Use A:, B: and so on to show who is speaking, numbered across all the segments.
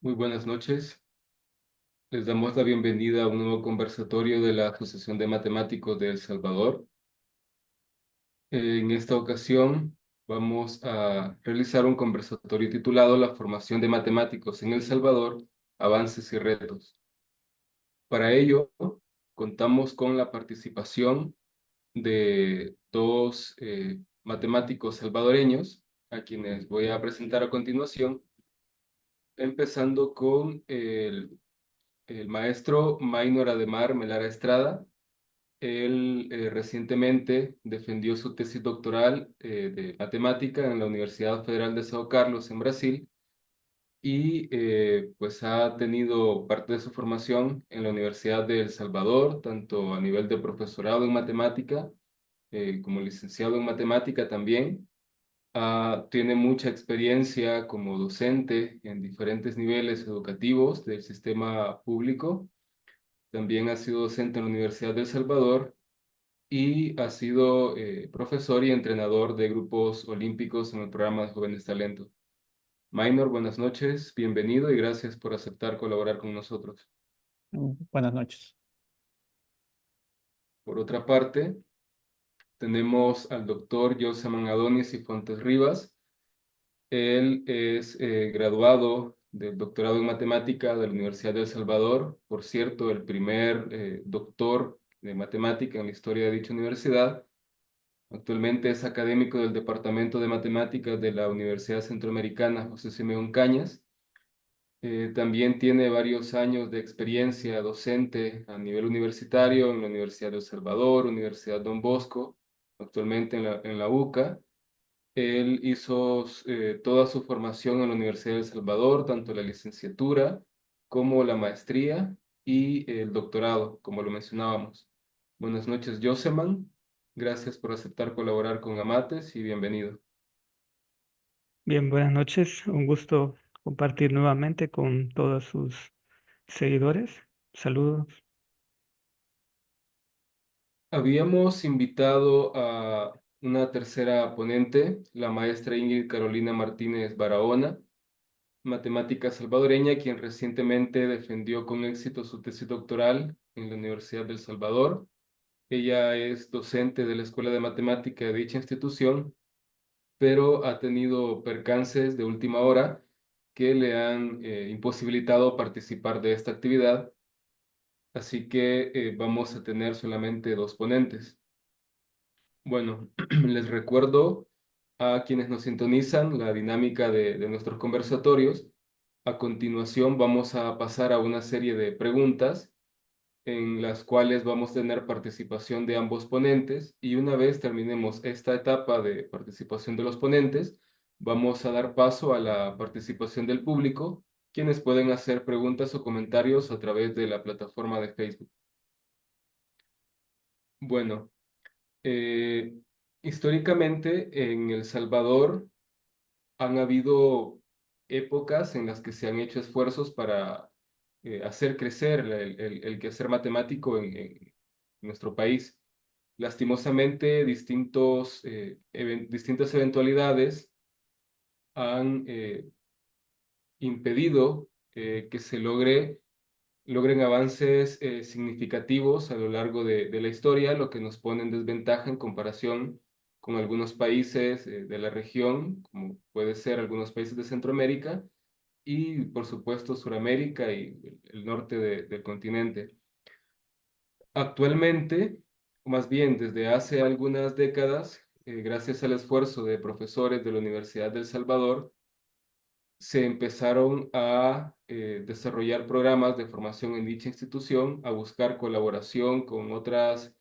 A: Muy buenas noches. Les damos la bienvenida a un nuevo conversatorio de la Asociación de Matemáticos de El Salvador. En esta ocasión vamos a realizar un conversatorio titulado La formación de matemáticos en El Salvador, avances y retos. Para ello, contamos con la participación de dos matemáticos salvadoreños, a quienes voy a presentar a continuación, empezando con el maestro Maynor Ademar Melara Estrada. Él recientemente defendió su tesis doctoral de matemática en la Universidad Federal de São Carlos, en Brasil, y pues ha tenido parte de su formación en la Universidad de El Salvador, tanto a nivel de profesorado en matemática como licenciado en matemática también. Tiene mucha experiencia como docente en diferentes niveles educativos del sistema público. También ha sido docente en la Universidad de El Salvador y ha sido profesor y entrenador de grupos olímpicos en el programa de Jóvenes Talentos. Maynor, buenas noches, bienvenido y gracias por aceptar colaborar con nosotros.
B: Buenas noches.
A: Por otra parte, tenemos al doctor Joseman Adonis y Fontes Rivas. Él es graduado del doctorado en matemática de la Universidad de El Salvador, por cierto, el primer doctor de matemática en la historia de dicha universidad. Actualmente es académico del Departamento de Matemáticas de la Universidad Centroamericana José Simeón Cañas. También tiene varios años de experiencia docente a nivel universitario en la Universidad de El Salvador, Universidad Don Bosco, actualmente en la UCA. Él hizo toda su formación en la Universidad de El Salvador, tanto la licenciatura como la maestría y el doctorado, como lo mencionábamos. Buenas noches, Joseman. Gracias por aceptar colaborar con Amates y bienvenido.
B: Bien, buenas noches. Un gusto compartir nuevamente con todos sus seguidores. Saludos.
A: Habíamos invitado a una tercera ponente, la maestra Ingrid Carolina Martínez Barahona, matemática salvadoreña, quien recientemente defendió con éxito su tesis doctoral en la Universidad del Salvador. Ella es docente de la Escuela de Matemática de dicha institución, pero ha tenido percances de última hora que le han imposibilitado participar de esta actividad, así que vamos a tener solamente dos ponentes. Bueno, les recuerdo a quienes nos sintonizan la dinámica de nuestros conversatorios. A continuación vamos a pasar a una serie de preguntas en las cuales vamos a tener participación de ambos ponentes y una vez terminemos esta etapa de participación de los ponentes, vamos a dar paso a la participación del público, quienes pueden hacer preguntas o comentarios a través de la plataforma de Facebook. Bueno, eh, históricamente en El Salvador han habido épocas en las que se han hecho esfuerzos para hacer crecer el quehacer matemático en nuestro país. Lastimosamente, distintas eventualidades han impedido que logren avances significativos a lo largo de la historia, lo que nos pone en desventaja en comparación con algunos países de la región, como puede ser algunos países de Centroamérica y, por supuesto, Suramérica y el norte del continente. Actualmente, o más bien desde hace algunas décadas, gracias al esfuerzo de profesores de la Universidad del Salvador, se empezaron a desarrollar programas de formación en dicha institución, a buscar colaboración con otras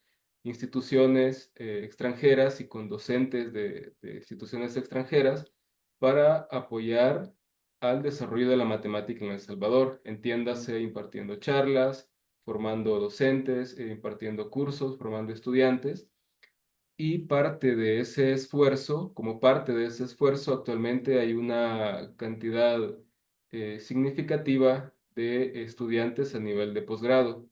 A: instituciones extranjeras y con docentes de instituciones extranjeras para apoyar al desarrollo de la matemática en El Salvador. Entiéndase, impartiendo charlas, formando docentes, impartiendo cursos, formando estudiantes. Y parte de ese esfuerzo, como parte de ese esfuerzo, actualmente hay una cantidad significativa de estudiantes a nivel de posgrado.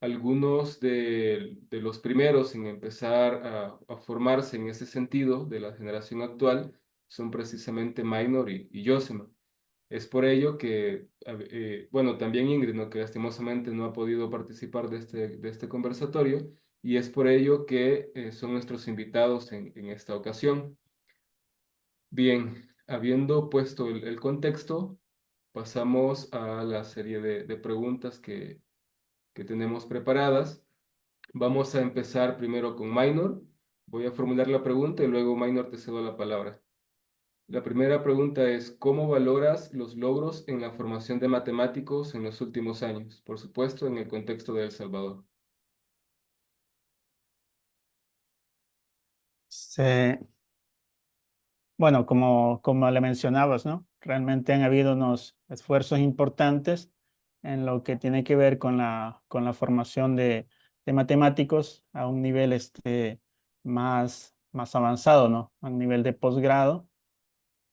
A: Algunos de los primeros en empezar a formarse en ese sentido de la generación actual son precisamente Minor y Joseman. Es por ello que, bueno, también Ingrid, ¿no? Que lastimosamente no ha podido participar de este conversatorio, y es por ello que son nuestros invitados en esta ocasión. Bien, habiendo puesto el contexto, pasamos a la serie de preguntas que tenemos preparadas. Vamos a empezar primero con Minor. Voy a formular la pregunta y luego, Minor, te cedo la palabra. La primera pregunta es, ¿cómo valoras los logros en la formación de matemáticos en los últimos años? Por supuesto, en el contexto de El Salvador.
C: Se- bueno, como le mencionabas, ¿no? Realmente han habido unos esfuerzos importantes en lo que tiene que ver con la formación de matemáticos a un nivel más avanzado, ¿no? A un nivel de posgrado,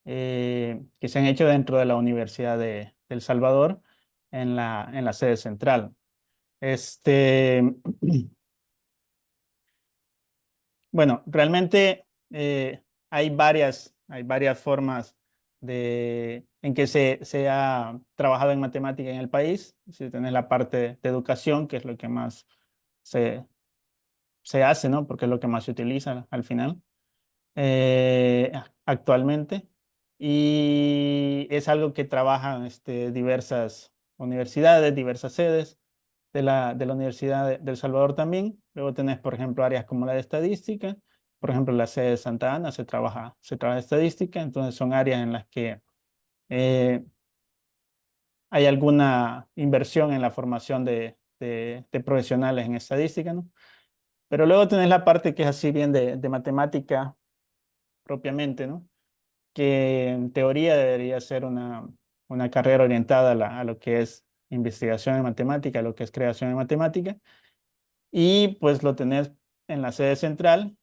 C: que se han hecho dentro de la Universidad de El Salvador en la sede central. Este, Bueno, realmente hay varias formas en que se ha trabajado en matemática en el país. Si tenés la parte de educación, que es lo que más se, se hace, ¿no? Porque es lo que más se utiliza al final actualmente. Y es algo que trabajan diversas universidades, diversas sedes de la Universidad de El Salvador también. Luego tenés, por ejemplo, áreas como la de estadística. Por ejemplo, en la sede de Santa Ana se trabaja estadística, entonces son áreas en las que eh, hay alguna inversión en la formación de profesionales en estadística, ¿no? Pero luego tenés la parte que es así bien de matemática propiamente, ¿no? Que en teoría debería ser una carrera orientada a lo que es investigación en matemática, a lo que es creación en matemática. Y pues lo tenés en la sede central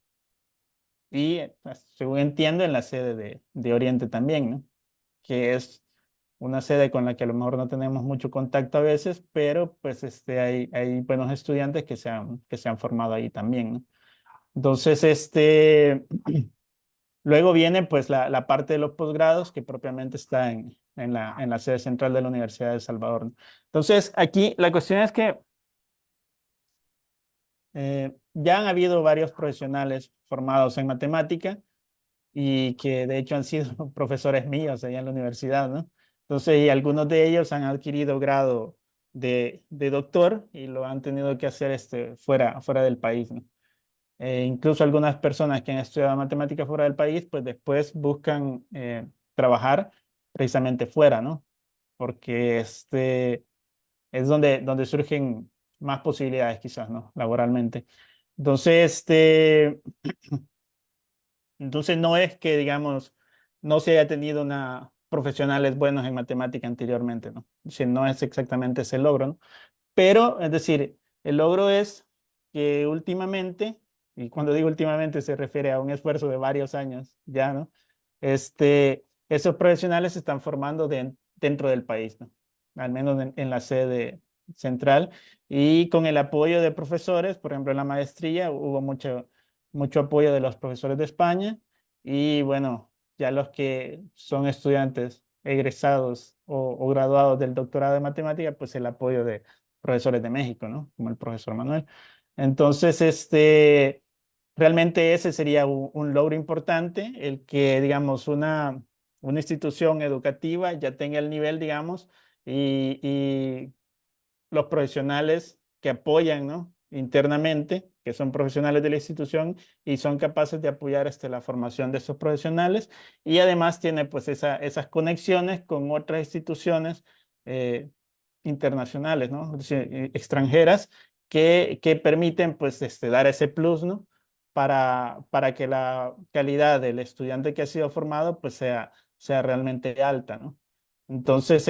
C: y, pues, según entiendo, en la sede de Oriente también, ¿no? Que es una sede con la que a lo mejor no tenemos mucho contacto a veces, pero pues hay buenos estudiantes que se han formado ahí también, ¿no? Entonces, luego viene pues la parte de los posgrados que propiamente está en la sede central de la Universidad de El Salvador, ¿no? Entonces, aquí la cuestión es que ya han habido varios profesionales formados en matemática y que de hecho han sido profesores míos allá en la universidad, ¿no? Entonces, y algunos de ellos han adquirido grado de doctor y lo han tenido que hacer fuera del país, ¿no? Incluso algunas personas que han estudiado matemáticas fuera del país, pues después buscan trabajar precisamente fuera, ¿no? Porque es donde surgen más posibilidades quizás, ¿no? Laboralmente. Entonces, entonces no es que, digamos, no se haya tenido profesionales buenos en matemática anteriormente, ¿no? Si no es exactamente ese logro, ¿no? Pero, es decir, el logro es que últimamente, y cuando digo últimamente se refiere a un esfuerzo de varios años ya, ¿no? Esos profesionales se están formando dentro del país, ¿no? Al menos en la sede central y con el apoyo de profesores, por ejemplo, en la maestría hubo mucho apoyo de los profesores de España y bueno, ya los que son estudiantes egresados o graduados del doctorado de matemática, pues el apoyo de profesores de México, ¿no? Como el profesor Manuel. Entonces, realmente ese sería un logro importante, el que, digamos, una institución educativa ya tenga el nivel, digamos, y los profesionales que apoyan, ¿no? Internamente, que son profesionales de la institución y son capaces de apoyar la formación de esos profesionales y además tiene pues esas conexiones con otras instituciones eh, internacionales, ¿no? Es decir, extranjeras que permiten pues dar ese plus, ¿no? Para que la calidad del estudiante que ha sido formado pues sea realmente alta, ¿no? Entonces,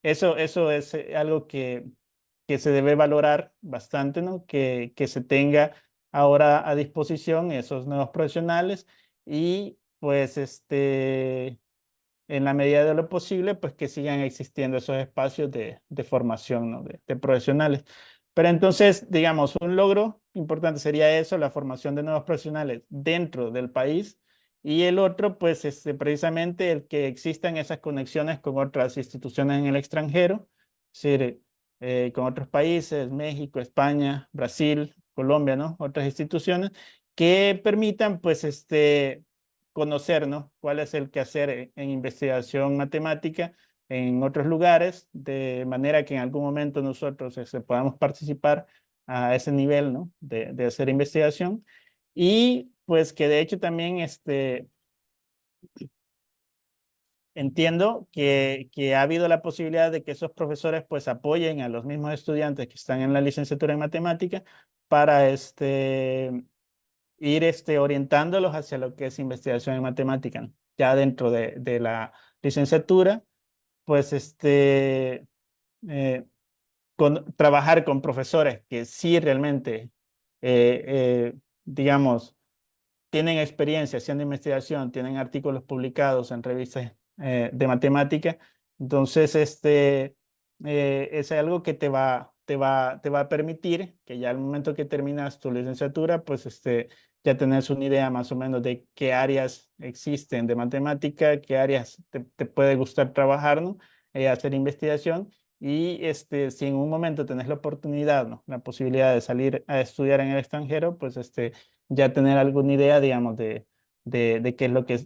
C: eso es algo que se debe valorar bastante, ¿no? Que se tenga ahora a disposición esos nuevos profesionales y pues en la medida de lo posible, pues que sigan existiendo esos espacios de formación, ¿no? De profesionales. Pero entonces, digamos, un logro importante sería eso, la formación de nuevos profesionales dentro del país y el otro, pues, precisamente el que existan esas conexiones con otras instituciones en el extranjero, es decir, con otros países, México, España, Brasil, Colombia, ¿no? Otras instituciones que permitan, pues, conocer, ¿no? Cuál es el quehacer en investigación matemática en otros lugares, de manera que en algún momento nosotros podamos participar a ese nivel, ¿no? De hacer investigación. Y pues que de hecho también entiendo que ha habido la posibilidad de que esos profesores pues apoyen a los mismos estudiantes que están en la licenciatura en matemática para ir orientándolos hacia lo que es investigación en matemática, ¿no? Ya dentro de la licenciatura, pues trabajar con profesores que sí realmente, digamos, tienen experiencia haciendo investigación, tienen artículos publicados en revistas de matemática, entonces es algo que te va a permitir que ya al momento que terminas tu licenciatura, pues ya tenés una idea más o menos de qué áreas existen de matemática, qué áreas te puede gustar trabajar, ¿no? Hacer investigación. Y si en un momento tenés la oportunidad, ¿no? La posibilidad de salir a estudiar en el extranjero, pues ya tener alguna idea, digamos, de qué es lo que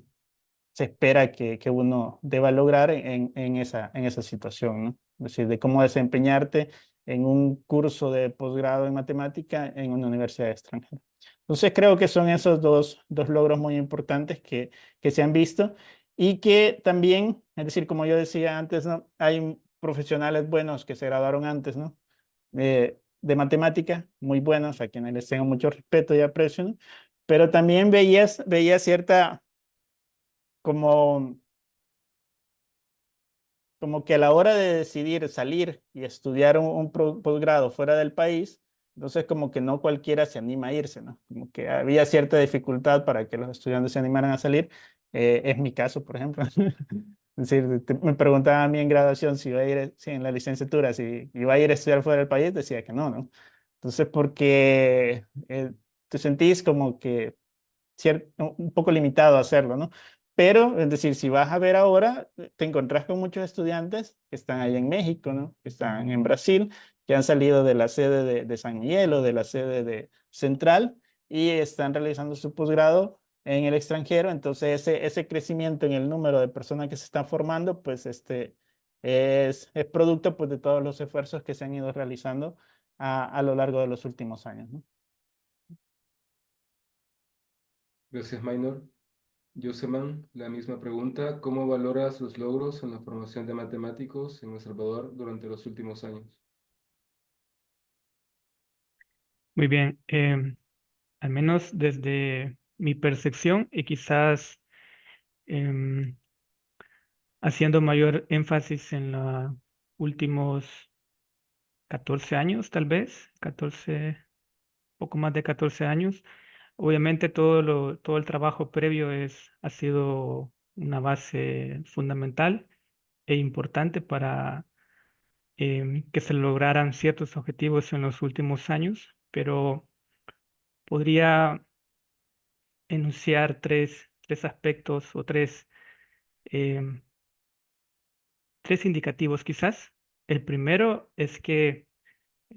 C: se espera que uno deba lograr en esa situación, ¿no? Es decir, de cómo desempeñarte en un curso de posgrado en matemática en una universidad extranjera. Entonces, creo que son esos dos logros muy importantes que se han visto y que también, es decir, como yo decía antes, ¿no? Hay profesionales buenos que se graduaron antes, ¿no? De matemática, muy buenos, a quienes les tengo mucho respeto y aprecio, ¿no? Pero también veía cierta, como, como que a la hora de decidir salir y estudiar un posgrado fuera del país, entonces como que no cualquiera se anima a irse, ¿no? Como que había cierta dificultad para que los estudiantes se animaran a salir. Es mi caso, por ejemplo. Es decir, me preguntaban a mí en graduación si iba a ir, si en la licenciatura, si iba a ir a estudiar fuera del país, decía que no, ¿no? Entonces, porque te sentís como que un poco limitado a hacerlo, ¿no? Pero, es decir, si vas a ver ahora, te encontrás con muchos estudiantes que están ahí en México, ¿no? Que están en Brasil, que han salido de la sede de San Miguel o de la sede de Central y están realizando su posgrado en el extranjero. Entonces, ese crecimiento en el número de personas que se están formando, pues es producto pues, de todos los esfuerzos que se han ido realizando a lo largo de los últimos años, ¿no?
A: Gracias, Minor. Joseman, la misma pregunta. ¿Cómo valoras los logros en la formación de matemáticos en El Salvador durante los últimos años?
B: Muy bien. Al menos desde mi percepción y quizás em, haciendo mayor énfasis en los últimos 14 años, tal vez, 14, poco más de 14 años. Obviamente todo el trabajo previo ha sido una base fundamental e importante para que se lograran ciertos objetivos en los últimos años, pero podría enunciar tres aspectos o em, tres indicativos quizás. El primero es que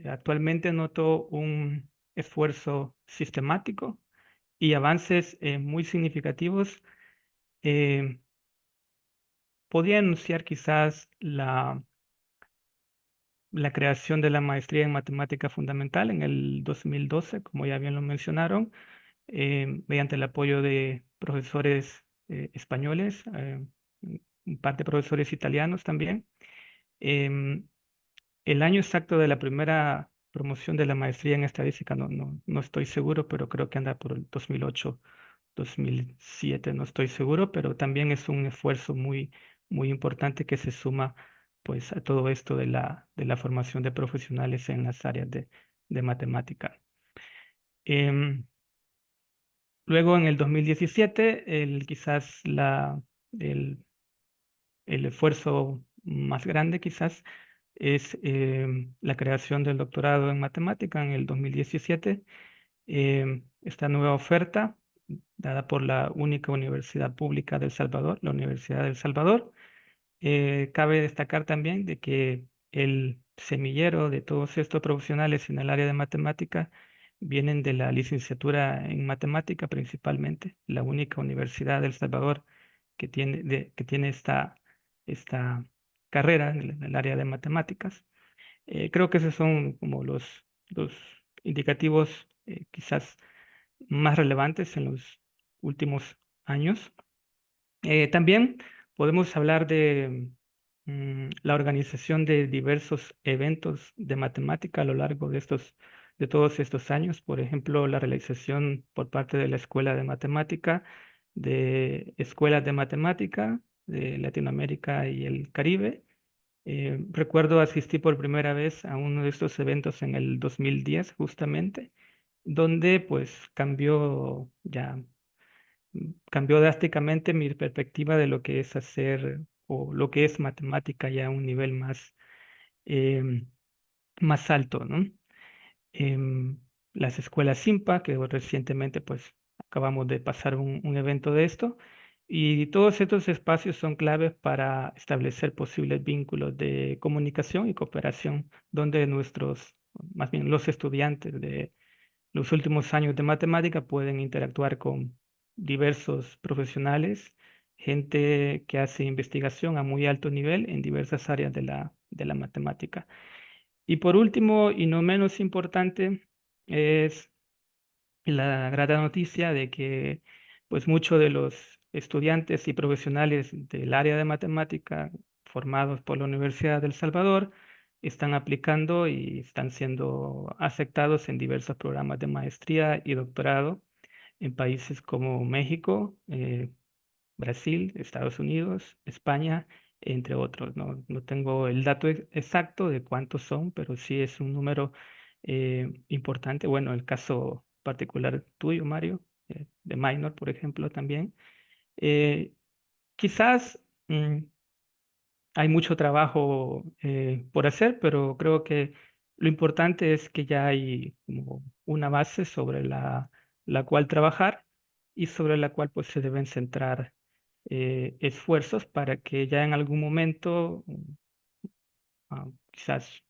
B: actualmente noto un esfuerzo sistemático y avances muy significativos. Eh, Podría enunciar quizás la creación de la maestría en matemática fundamental en el 2012, como ya bien lo mencionaron, mediante el apoyo de profesores españoles, un par de profesores italianos también. Em, el año exacto de la primera promoción de la maestría en estadística no estoy seguro, pero creo que anda por el 2008, 2007, no estoy seguro, pero también es un esfuerzo muy importante que se suma pues a todo esto de la formación de profesionales en las áreas de matemática. Em, Luego en el 2017, quizás el, el esfuerzo más grande quizás es la creación del doctorado en matemática en el 2017. Esta nueva oferta dada por la única universidad pública de El Salvador, la Universidad de El Salvador. Cabe destacar también de que el semillero de todos estos profesionales en el área de matemática vienen de la licenciatura en matemática principalmente, la única universidad de El Salvador que tiene esta carrera en el área de matemáticas. Creo que esos son como los indicativos quizás más relevantes en los últimos años. También podemos hablar de la organización de diversos eventos de matemática a lo largo de todos estos años. Por ejemplo, la realización por parte de la Escuela de Matemática, de escuelas de matemática de Latinoamérica y el Caribe. Recuerdo asistir por primera vez a uno de estos eventos en el 2010, justamente, donde pues cambió drásticamente mi perspectiva de lo que es hacer o lo que es matemática ya a un nivel em, más alto, ¿no? Em, las escuelas SIMPA, que recientemente pues acabamos de pasar un evento de esto, y todos estos espacios son claves para establecer posibles vínculos de comunicación y cooperación, donde más bien los estudiantes de los últimos años de matemática pueden interactuar con diversos profesionales, gente que hace investigación a muy alto nivel en diversas áreas de la matemática. Y por último, y no menos importante, es la grata noticia de que pues muchos de los estudiantes y profesionales del área de matemática formados por la Universidad del Salvador están aplicando y están siendo aceptados en diversos programas de maestría y doctorado en países como México, Brasil, Estados Unidos, España, entre otros. No tengo el dato exacto de cuántos son, pero sí es un número importante. Bueno, el caso particular tuyo, Mario, de Minor, por ejemplo, también. Eh, Quizás hay mucho trabajo por hacer, pero creo que lo importante es que ya hay como una base sobre la cual trabajar y sobre la cual pues se deben centrar esfuerzos para que ya en algún momento, quizás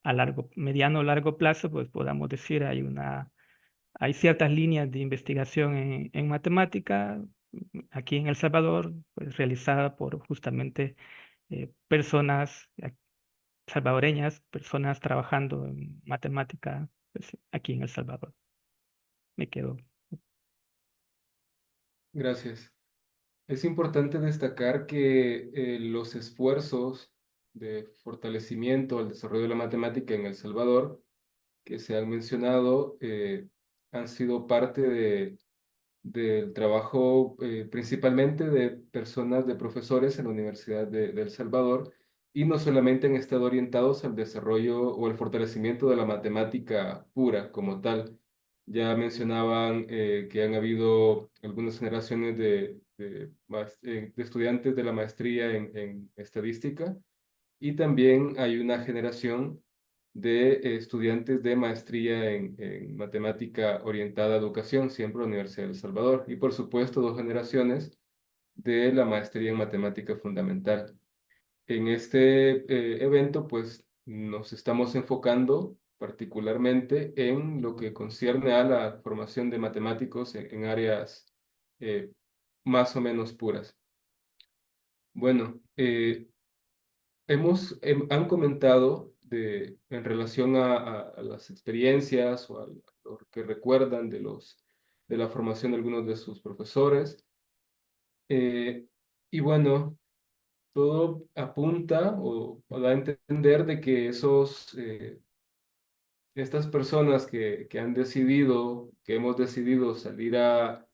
B: a mediano o largo plazo, pues podamos decir hay ciertas líneas de investigación en matemática aquí en El Salvador, pues realizada por justamente personas salvadoreñas, personas trabajando en matemática, pues, aquí en El Salvador. Me quedo.
A: Gracias. Es importante destacar que los esfuerzos de fortalecimiento al desarrollo de la matemática en El Salvador, que se han mencionado, han sido parte del trabajo principalmente de personas, de profesores en la Universidad de El Salvador, y no solamente han estado orientados al desarrollo o al fortalecimiento de la matemática pura como tal. Ya mencionaban que han habido algunas generaciones de estudiantes de la maestría en estadística, y también hay una generación de estudiantes de maestría en matemática orientada a educación, siempre en la Universidad de El Salvador, y por supuesto dos generaciones de la maestría en matemática fundamental. En este evento, pues nos estamos enfocando particularmente en lo que concierne a la formación de matemáticos en áreas eh, más o menos puras. Bueno, han comentado en relación a las experiencias o a lo que recuerdan de la formación de algunos de sus profesores. Eh, y bueno, todo apunta o da a entender de que estas personas que han decidido, que hemos decidido salir a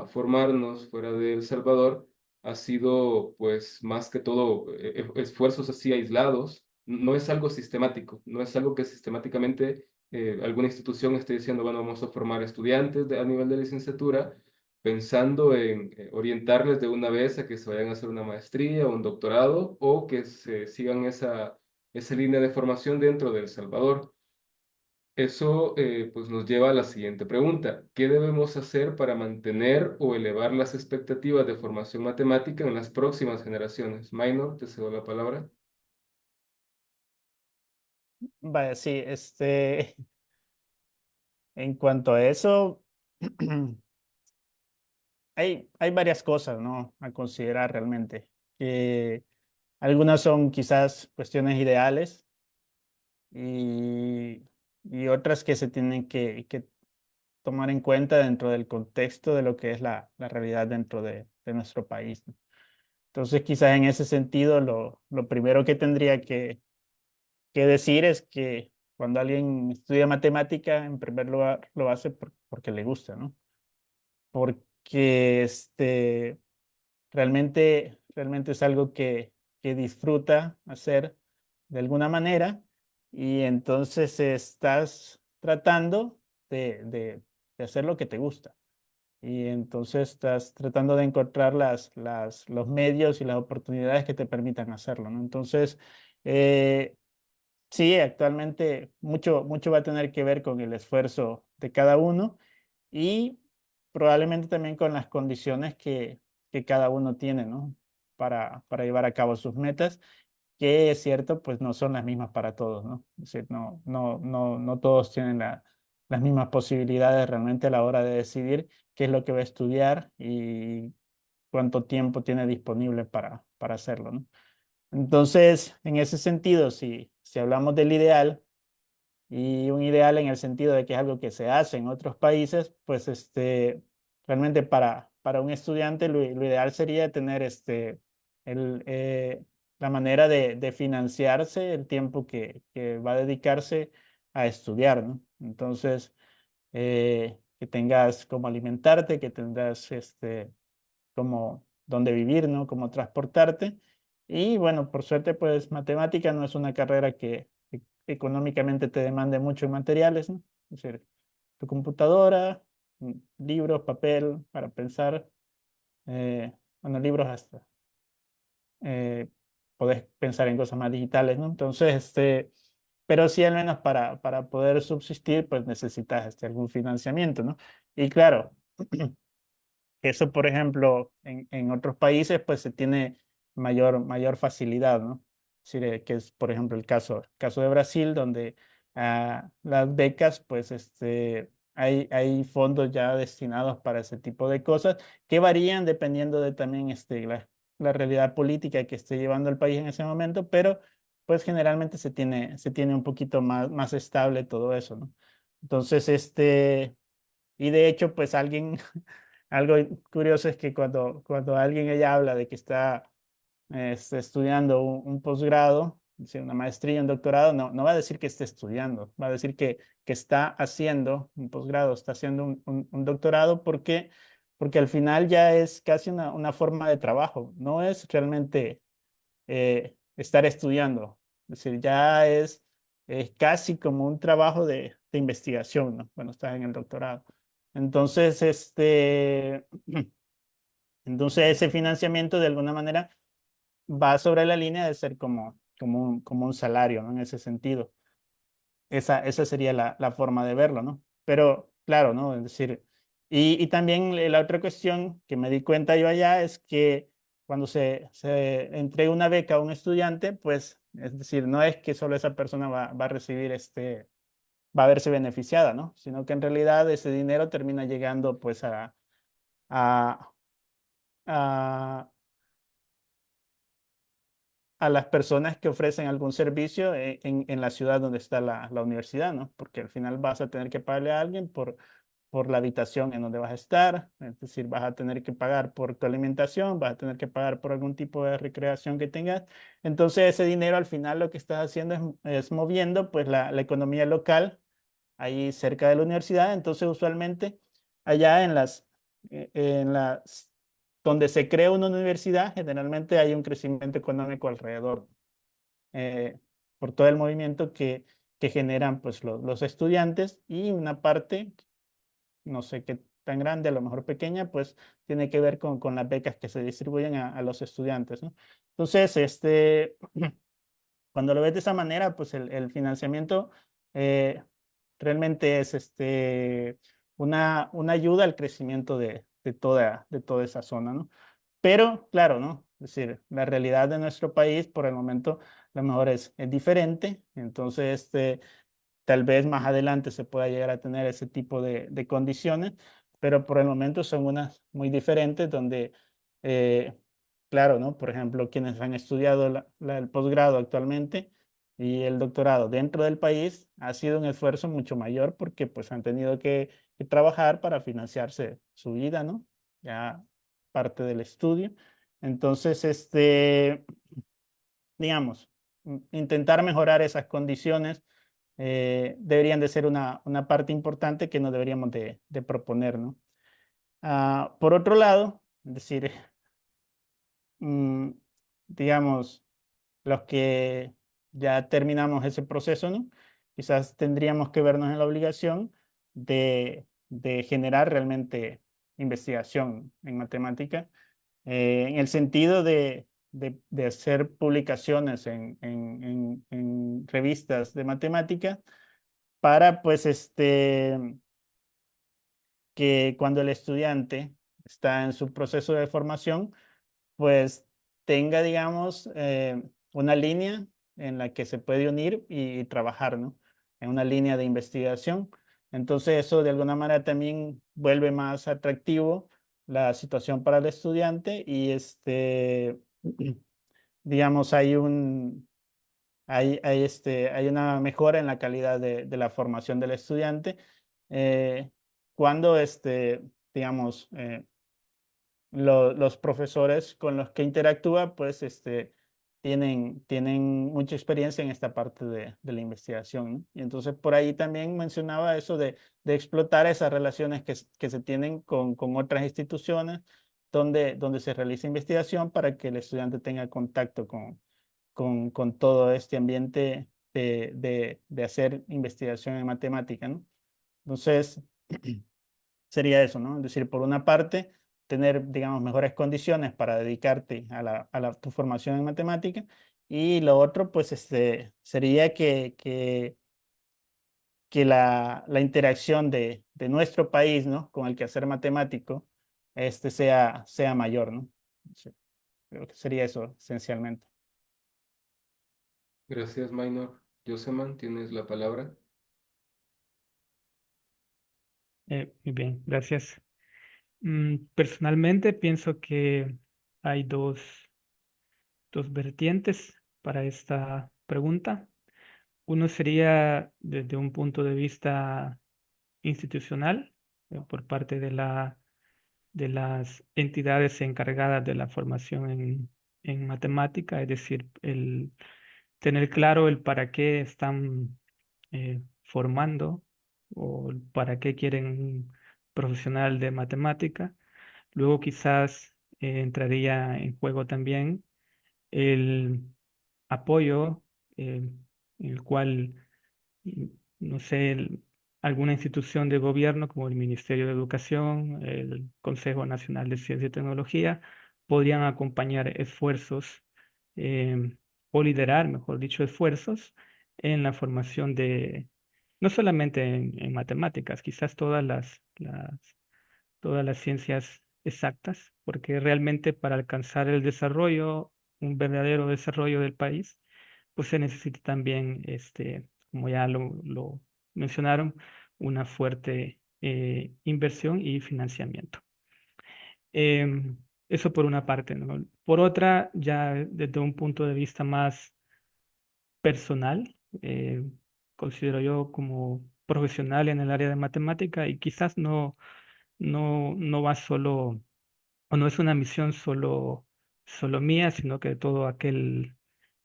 A: formarnos fuera de El Salvador, ha sido pues más que todo esfuerzos así aislados. No es algo sistemático, no es algo que sistemáticamente alguna institución esté diciendo, bueno, vamos a formar estudiantes a nivel de licenciatura, pensando en orientarles de una vez a que se vayan a hacer una maestría o un doctorado, o que se sigan esa línea de formación dentro de El Salvador. Eso pues nos lleva a la siguiente pregunta. ¿Qué debemos hacer para mantener o elevar las expectativas de formación matemática en las próximas generaciones? Maynor, te cedo la palabra.
C: Vaya, sí, en cuanto a eso, hay varias cosas, ¿no? A considerar realmente. Que algunas son quizás cuestiones ideales y, y otras que se tienen que tomar en cuenta dentro del contexto de lo que es la realidad dentro de nuestro país, ¿no? Entonces, quizás en ese sentido, lo primero que tendría que decir es que cuando alguien estudia matemática, en primer lugar lo hace porque le gusta, ¿no? Porque realmente es algo que disfruta hacer de alguna manera y entonces estás tratando de hacer lo que te gusta. Y entonces estás tratando de encontrar los medios y las oportunidades que te permitan hacerlo, ¿no? Entonces, eh, sí, actualmente mucho va a tener que ver con el esfuerzo de cada uno y probablemente también con las condiciones que cada uno tiene, ¿no? Para llevar a cabo sus metas, que es cierto, pues no son las mismas para todos, ¿no? Es decir, no todos tienen las mismas posibilidades realmente a la hora de decidir qué es lo que va a estudiar y cuánto tiempo tiene disponible para hacerlo, ¿no? Entonces, en ese sentido, si hablamos del ideal, y un ideal en el sentido de que es algo que se hace en otros países, pues realmente para un estudiante lo ideal sería tener el, eh, la manera de financiarse el tiempo que va a dedicarse a estudiar, ¿no? Entonces, que tengas cómo alimentarte, que tengas como dónde vivir, ¿no? Cómo transportarte. Y bueno, por suerte, pues matemática no es una carrera que económicamente te demande mucho en materiales, ¿no? Es decir, tu computadora, libros, papel para pensar, eh, bueno, libros hasta, eh, podés pensar en cosas más digitales, ¿no? Entonces, pero sí al menos para poder subsistir, pues necesitas algún financiamiento, ¿no? Y claro, eso, por ejemplo, en otros países, pues se tiene mayor facilidad, ¿no? Es decir, que es, por ejemplo, el caso de Brasil, donde las becas, pues hay fondos ya destinados para ese tipo de cosas que varían dependiendo de también la realidad política que esté llevando el país en ese momento, pero pues generalmente se tiene un poquito más estable todo eso, ¿no? Entonces, y de hecho, pues algo curioso es que cuando alguien ella habla de que está estudiando un posgrado, es decir, una maestría, un doctorado, no va a decir que esté estudiando, va a decir que está haciendo un posgrado, está haciendo un doctorado porque al final ya es casi una forma de trabajo, no es realmente estar estudiando, es decir, ya es casi como un trabajo de investigación, ¿no? Bueno, estás en el doctorado. Entonces, entonces ese financiamiento de alguna manera va sobre la línea de ser como un salario, ¿no? En ese sentido. Esa sería la forma de verlo, ¿no? Pero claro, ¿no? Es decir, y también la otra cuestión que me di cuenta yo allá es que cuando se entrega una beca a un estudiante, pues, es decir, no es que solo esa persona va a recibir va a verse beneficiada, ¿no? Sino que en realidad ese dinero termina llegando pues a, a, a las personas que ofrecen algún servicio en la ciudad donde está la universidad, ¿no? Porque al final vas a tener que pagarle a alguien por la habitación en donde vas a estar, es decir, vas a tener que pagar por tu alimentación, vas a tener que pagar por algún tipo de recreación que tengas. Entonces ese dinero al final lo que estás haciendo es moviendo pues la economía local ahí cerca de la universidad. Entonces usualmente allá en las donde se crea una universidad, generalmente hay un crecimiento económico alrededor, eh, por todo el movimiento que generan pues los estudiantes y una parte, no sé qué tan grande, a lo mejor pequeña, pues tiene que ver con las becas que se distribuyen a los estudiantes, ¿no? Entonces, cuando lo ves de esa manera, pues el financiamiento, eh, realmente es una ayuda al crecimiento de toda esa zona, ¿no? Pero, claro, ¿no? Es decir, la realidad de nuestro país por el momento a lo mejor es diferente, entonces tal vez más adelante se pueda llegar a tener ese tipo de condiciones, pero por el momento son unas muy diferentes donde, eh, claro, ¿no? Por ejemplo, quienes han estudiado el posgrado actualmente y el doctorado dentro del país ha sido un esfuerzo mucho mayor porque pues han tenido que trabajar para financiarse su vida, ¿no? Ya parte del estudio. Entonces, digamos, intentar mejorar esas condiciones deberían de ser una parte importante que nos deberíamos de proponer, ¿no? Por otro lado, es decir, mm, digamos, los que ya terminamos ese proceso, ¿no? Quizás tendríamos que vernos en la obligación de generar realmente investigación en matemática, en el sentido de hacer publicaciones en revistas de matemática para, pues, que cuando el estudiante está en su proceso de formación, pues tenga, digamos, una línea en la que se puede unir y trabajar, ¿no? En una línea de investigación. Entonces eso de alguna manera también vuelve más atractivo la situación para el estudiante y digamos, hay una mejora en la calidad de la formación del estudiante cuando, digamos, los profesores con los que interactúa, pues, tienen mucha experiencia en esta parte de la investigación, ¿no? Y entonces por ahí también mencionaba eso de explotar esas relaciones que se tienen con otras instituciones donde se realiza investigación para que el estudiante tenga contacto con todo este ambiente de hacer investigación en matemática, ¿no? Entonces, sería eso, ¿no? Es decir, por una parte, tener, digamos, mejores condiciones para dedicarte tu formación en matemática y lo otro, pues, sería que la interacción de nuestro país, ¿no? Con el quehacer matemático, sea mayor, ¿no? Sí, creo que sería eso, esencialmente.
A: Gracias, Maynor. Joseman, tienes la palabra.
B: Muy bien, gracias. Personalmente pienso que hay dos vertientes para esta pregunta. Uno sería desde un punto de vista institucional, por parte de las entidades encargadas de la formación en matemática, es decir, el tener claro el para qué están formando o el para qué quieren un profesional de matemática. Luego quizás entraría en juego también el apoyo, en el cual, mm, no sé, alguna institución de gobierno como el Ministerio de Educación, el Consejo Nacional de Ciencia y Tecnología, podrían acompañar esfuerzos eh, o liderar, mejor dicho, esfuerzos en la formación no solamente en matemáticas, quizás todas las ciencias exactas, porque realmente para alcanzar el desarrollo, un verdadero desarrollo del país, pues se necesita también, como ya lo mencionaron, una fuerte inversión y financiamiento. Eso por una parte, ¿no? Por otra, ya desde un punto de vista más personal, considero yo como profesional en el área de matemática y quizás no va solo, o no es una misión solo mía, sino que de todo aquel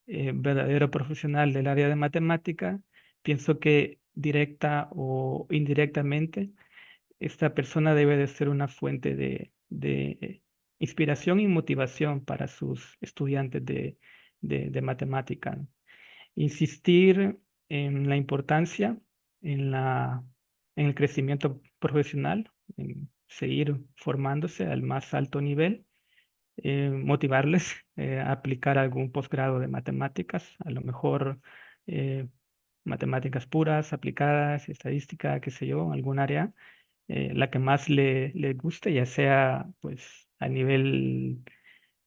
B: verdadero profesional del área de matemática, pienso que directa o indirectamente, esta persona debe de ser una fuente de inspiración y motivación para sus estudiantes de matemática. Insistir en la importancia, en en el crecimiento profesional, en seguir formándose al más alto nivel, motivarles a aplicar algún posgrado de matemáticas, a lo mejor matemáticas puras, aplicadas, estadística, qué sé yo, algún área, la que más le guste, ya sea pues a nivel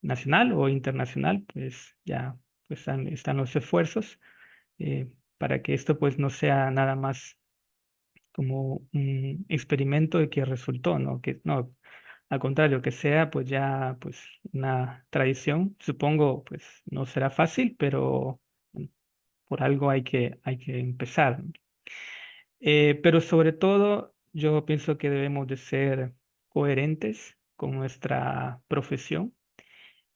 B: nacional o internacional, pues ya pues, están los esfuerzos para que esto pues no sea nada más como un experimento de que resultó, ¿no? Que no, al contrario, que sea pues ya pues una tradición. Supongo pues no será fácil, pero bueno, por algo hay que empezar, ¿no? Pero sobre todo yo pienso que debemos de ser coherentes con nuestra profesión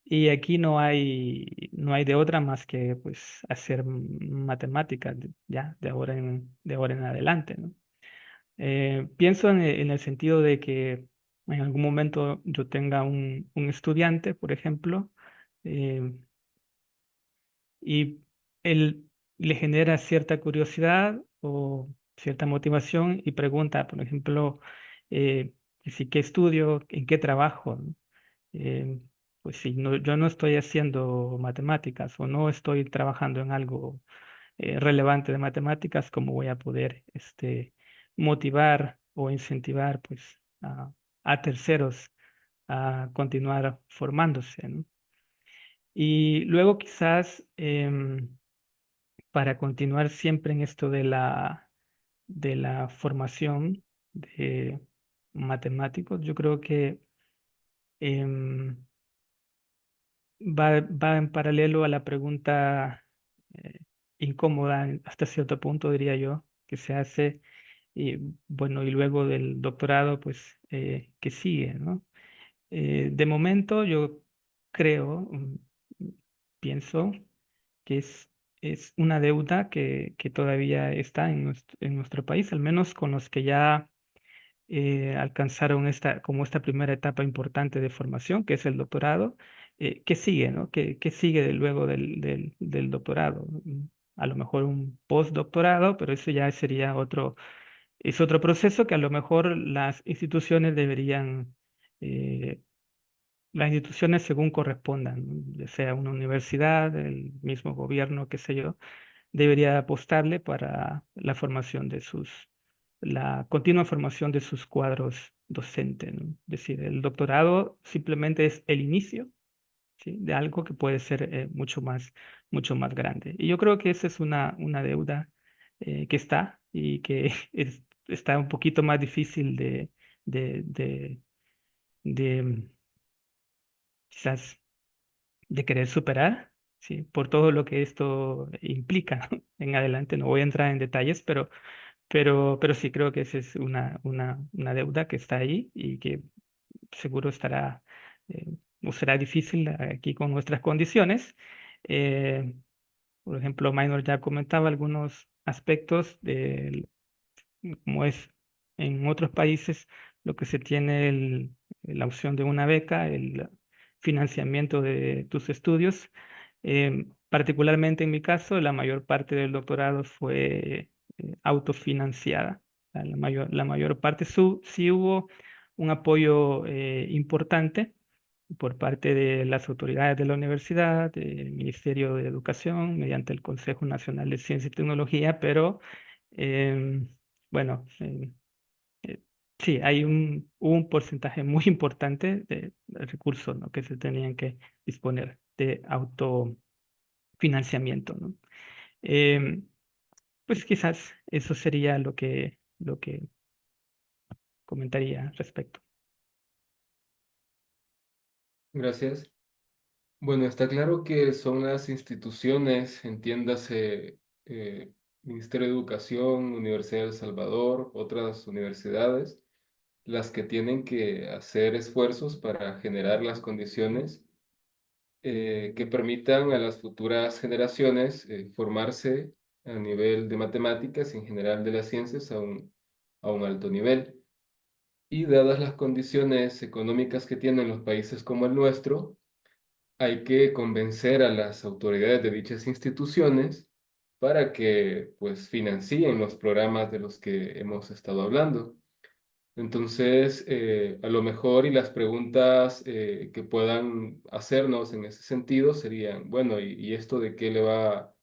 B: y aquí no hay de otra más que pues hacer matemáticas ya de ahora en adelante, ¿no? Pienso en el sentido de que en algún momento yo tenga un estudiante, por ejemplo, eh, y él le genera cierta curiosidad o cierta motivación y pregunta, por ejemplo, que si qué estudio, en qué trabajo, ¿no? Eh, pues si no, yo no estoy haciendo matemáticas o no estoy trabajando en algo relevante de matemáticas, ¿cómo voy a poder motivar o incentivar pues, a terceros a continuar formándose, ¿no? Y luego quizás para continuar siempre en esto de la formación de matemáticos, yo creo que em, va en paralelo a la pregunta eh, incómoda hasta cierto punto, diría yo, que se hace, y bueno, y luego del doctorado, pues, que sigue, ¿no? De momento yo creo, pienso que es una deuda que todavía está en nuestro país, al menos con los que ya alcanzaron como esta primera etapa importante de formación, que es el doctorado. ¿Qué sigue, no? ¿Qué sigue luego del doctorado? A lo mejor un postdoctorado, pero eso ya sería es otro proceso que a lo mejor las instituciones deberían, eh, las instituciones según correspondan, ¿no? Ya sea una universidad, el mismo gobierno, qué sé yo, debería apostarle para la formación la continua formación de sus cuadros docentes, ¿no? Es decir, el doctorado simplemente es el inicio, ¿sí? De algo que puede ser mucho más grande. Y yo creo que esa es una deuda que está y que está un poquito más difícil de, de, de, quizás de querer superar, ¿sí? Por todo lo que esto implica, ¿no? En adelante no voy a entrar en detalles, pero sí creo que esa es una deuda que está ahí y que seguro estará o será difícil aquí con nuestras condiciones. Eh, por ejemplo, Minor ya comentaba algunos aspectos de como es en otros países lo que se tiene la opción de una beca, el financiamiento de tus estudios. Particularmente en mi caso, la mayor parte del doctorado fue autofinanciada. La mayor parte sí hubo un apoyo importante por parte de las autoridades de la universidad, del Ministerio de Educación, mediante el Consejo Nacional de Ciencia y Tecnología, pero em, bueno, eh, sí, hubo un porcentaje muy importante de recursos, ¿no? Que se tenían que disponer de autofinanciamiento, ¿no? Em, pues quizás eso sería lo que comentaría al respecto.
A: Gracias. Bueno, está claro que son las instituciones, entiéndase, Ministerio de Educación, Universidad de El Salvador, otras universidades, las que tienen que hacer esfuerzos para generar las condiciones que permitan a las futuras generaciones formarse a nivel de matemáticas y en general de las ciencias a un alto nivel. Y dadas las condiciones económicas que tienen los países como el nuestro, hay que convencer a las autoridades de dichas instituciones para que pues financien los programas de los que hemos estado hablando. Entonces, a lo mejor y las preguntas que puedan hacernos en ese sentido serían, bueno, y esto de qué le va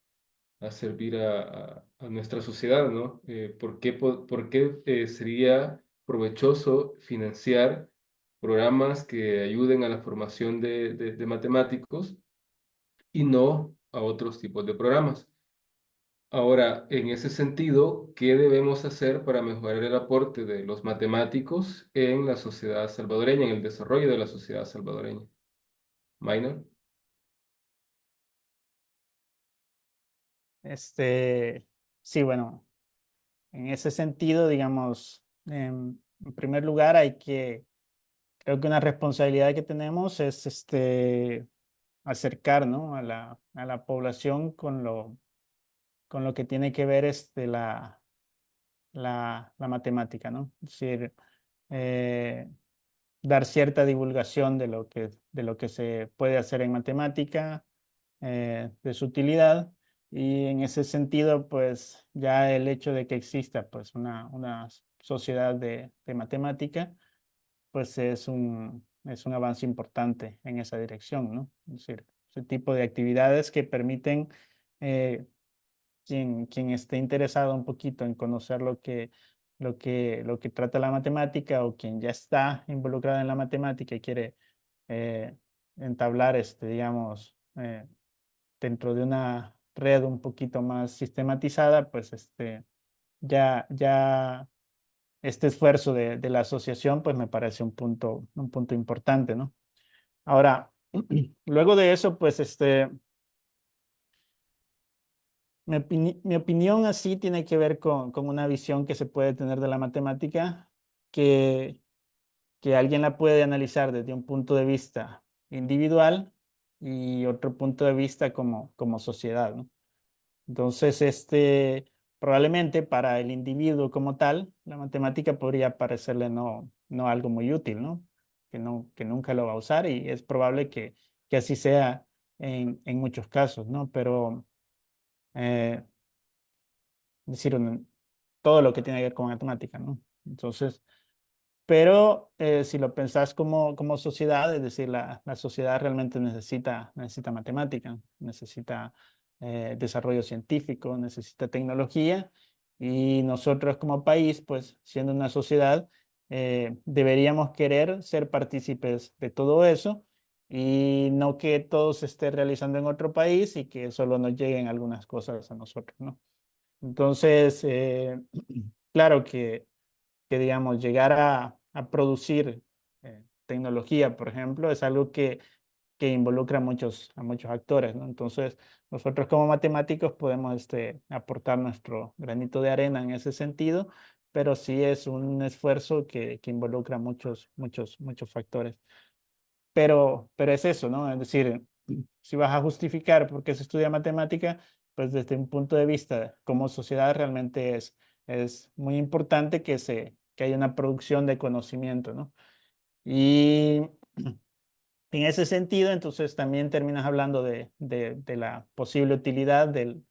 A: a servir a nuestra sociedad, ¿no? ¿Por qué sería provechoso financiar programas que ayuden a la formación de matemáticos y no a otros tipos de programas? Ahora, en ese sentido, ¿qué debemos hacer para mejorar el aporte de los matemáticos en la sociedad salvadoreña, en el desarrollo de la sociedad salvadoreña? Minor.
C: Sí, bueno, en ese sentido, digamos, en primer lugar creo que una responsabilidad que tenemos es acercar, ¿no? a la población con lo que tiene que ver la matemática, ¿no? Es decir, eh, dar cierta divulgación de lo que se puede hacer en matemática, de su utilidad. Y en ese sentido, pues ya el hecho de que exista pues una sociedad de matemática, pues es un avance importante en esa dirección, ¿no? Es decir, ese tipo de actividades que permiten eh, quien esté interesado un poquito en conocer lo que trata la matemática, o quien ya está involucrado en la matemática y quiere eh, entablar, digamos, dentro de una red un poquito más sistematizada, pues ya este esfuerzo de la asociación, pues me parece un punto importante, ¿no? Ahora, luego de eso, pues mi opinión así tiene que ver con una visión que se puede tener de la matemática, que, que alguien la puede analizar desde un punto de vista individual y otro punto de vista como sociedad, ¿no? Entonces, probablemente para el individuo como tal, la matemática podría parecerle no algo muy útil, ¿no? Que nunca lo va a usar, y es probable que así sea en muchos casos, ¿no? Pero, eh, es decir, todo lo que tiene que ver con matemática, ¿no? Entonces, pero si lo pensás como sociedad, es decir, la sociedad realmente necesita matemática, necesita desarrollo científico, necesita tecnología, y nosotros como país, pues siendo una sociedad, deberíamos querer ser partícipes de todo eso, y no que todo se esté realizando en otro país y que solo nos lleguen algunas cosas a nosotros, ¿no? Entonces, claro que digamos, llegar a producir tecnología, por ejemplo, es algo que involucra a muchos actores, ¿no? Entonces, nosotros como matemáticos podemos aportar nuestro granito de arena en ese sentido, pero sí es un esfuerzo que involucra muchos factores. Pero es eso, ¿no? Es decir, si vas a justificar por qué se estudia matemática, pues desde un punto de vista como sociedad realmente es muy importante que haya una producción de conocimiento, ¿no? Y en ese sentido, entonces también terminas hablando de la posible utilidad del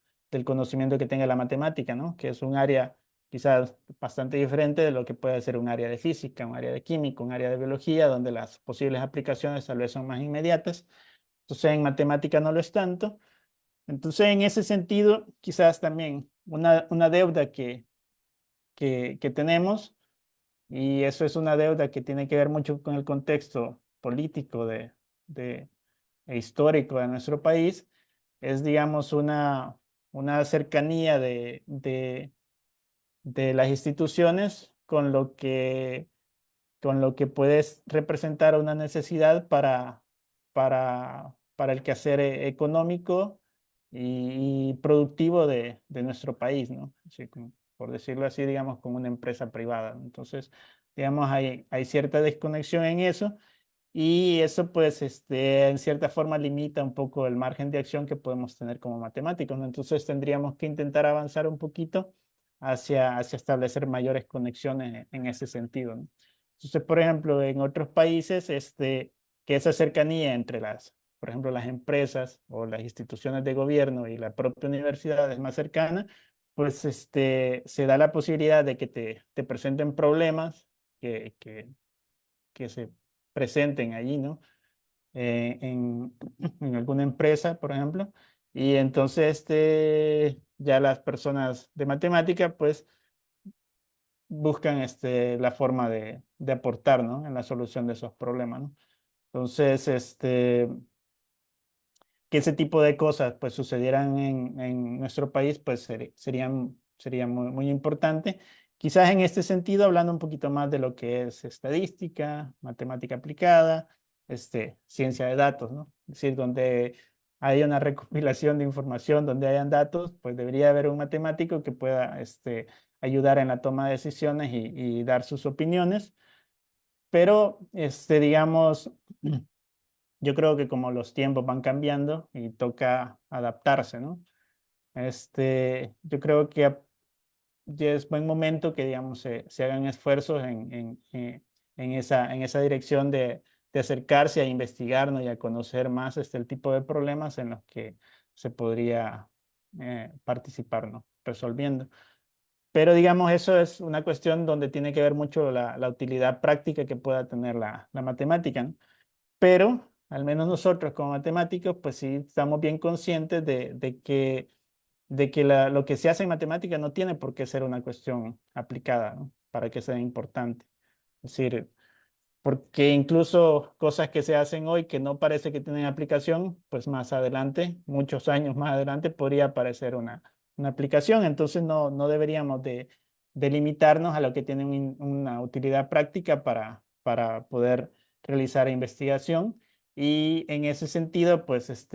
C: conocimiento que tenga la matemática, ¿no? Que es un área quizás bastante diferente de lo que puede ser un área de física, un área de química, un área de biología, donde las posibles aplicaciones tal vez son más inmediatas. Entonces en matemática no lo es tanto. Entonces en ese sentido, quizás también una deuda que tenemos, y eso es una deuda que tiene que ver mucho con el contexto político de, e histórico de nuestro país, es, digamos, una cercanía de las instituciones con lo que puedes representar una necesidad para el quehacer económico y productivo de nuestro país, ¿no? Así por decirlo así, digamos, como una empresa privada, ¿no? Entonces, digamos, hay cierta desconexión en eso, y eso, pues, en cierta forma limita un poco el margen de acción que podemos tener como matemáticos, ¿no? Entonces, tendríamos que intentar avanzar un poquito hacia establecer mayores conexiones en ese sentido, ¿no? Entonces, por ejemplo, en otros países, que esa cercanía entre por ejemplo, las empresas o las instituciones de gobierno y la propia universidad es más cercana, pues, se da la posibilidad de que te presenten problemas que, que, que se presenten allí, ¿no? En alguna empresa, por ejemplo, Y entonces ya las personas de matemática pues buscan la forma de aportar, ¿no? En la solución de esos problemas, ¿no? Entonces, que ese tipo de cosas pues sucedieran en nuestro país, pues sería muy, muy importante. Quizás en este sentido, hablando un poquito más de lo que es estadística, matemática aplicada, ciencia de datos, ¿no? Es decir, donde hay una recopilación de información, donde hayan datos, pues debería haber un matemático que pueda ayudar en la toma de decisiones y dar sus opiniones. Pero, digamos, yo creo que como los tiempos van cambiando y toca adaptarse, ¿no? Yo creo que ya es buen momento que, digamos, se hagan esfuerzos en esa dirección de acercarse a investigar, ¿no? Y a conocer más el tipo de problemas en los que se podría participar, ¿no? Resolviendo. Pero, digamos, eso es una cuestión donde tiene que ver mucho la utilidad práctica que pueda tener la matemática, ¿no? Pero al menos nosotros como matemáticos, pues sí estamos bien conscientes de que lo que se hace en matemática no tiene por qué ser una cuestión aplicada, ¿no? Para que sea importante. Es decir, porque incluso cosas que se hacen hoy que no parece que tienen aplicación, pues más adelante, muchos años más adelante, podría aparecer una aplicación. Entonces no deberíamos de limitarnos a lo que tiene una utilidad práctica para poder realizar investigación. Y en ese sentido, pues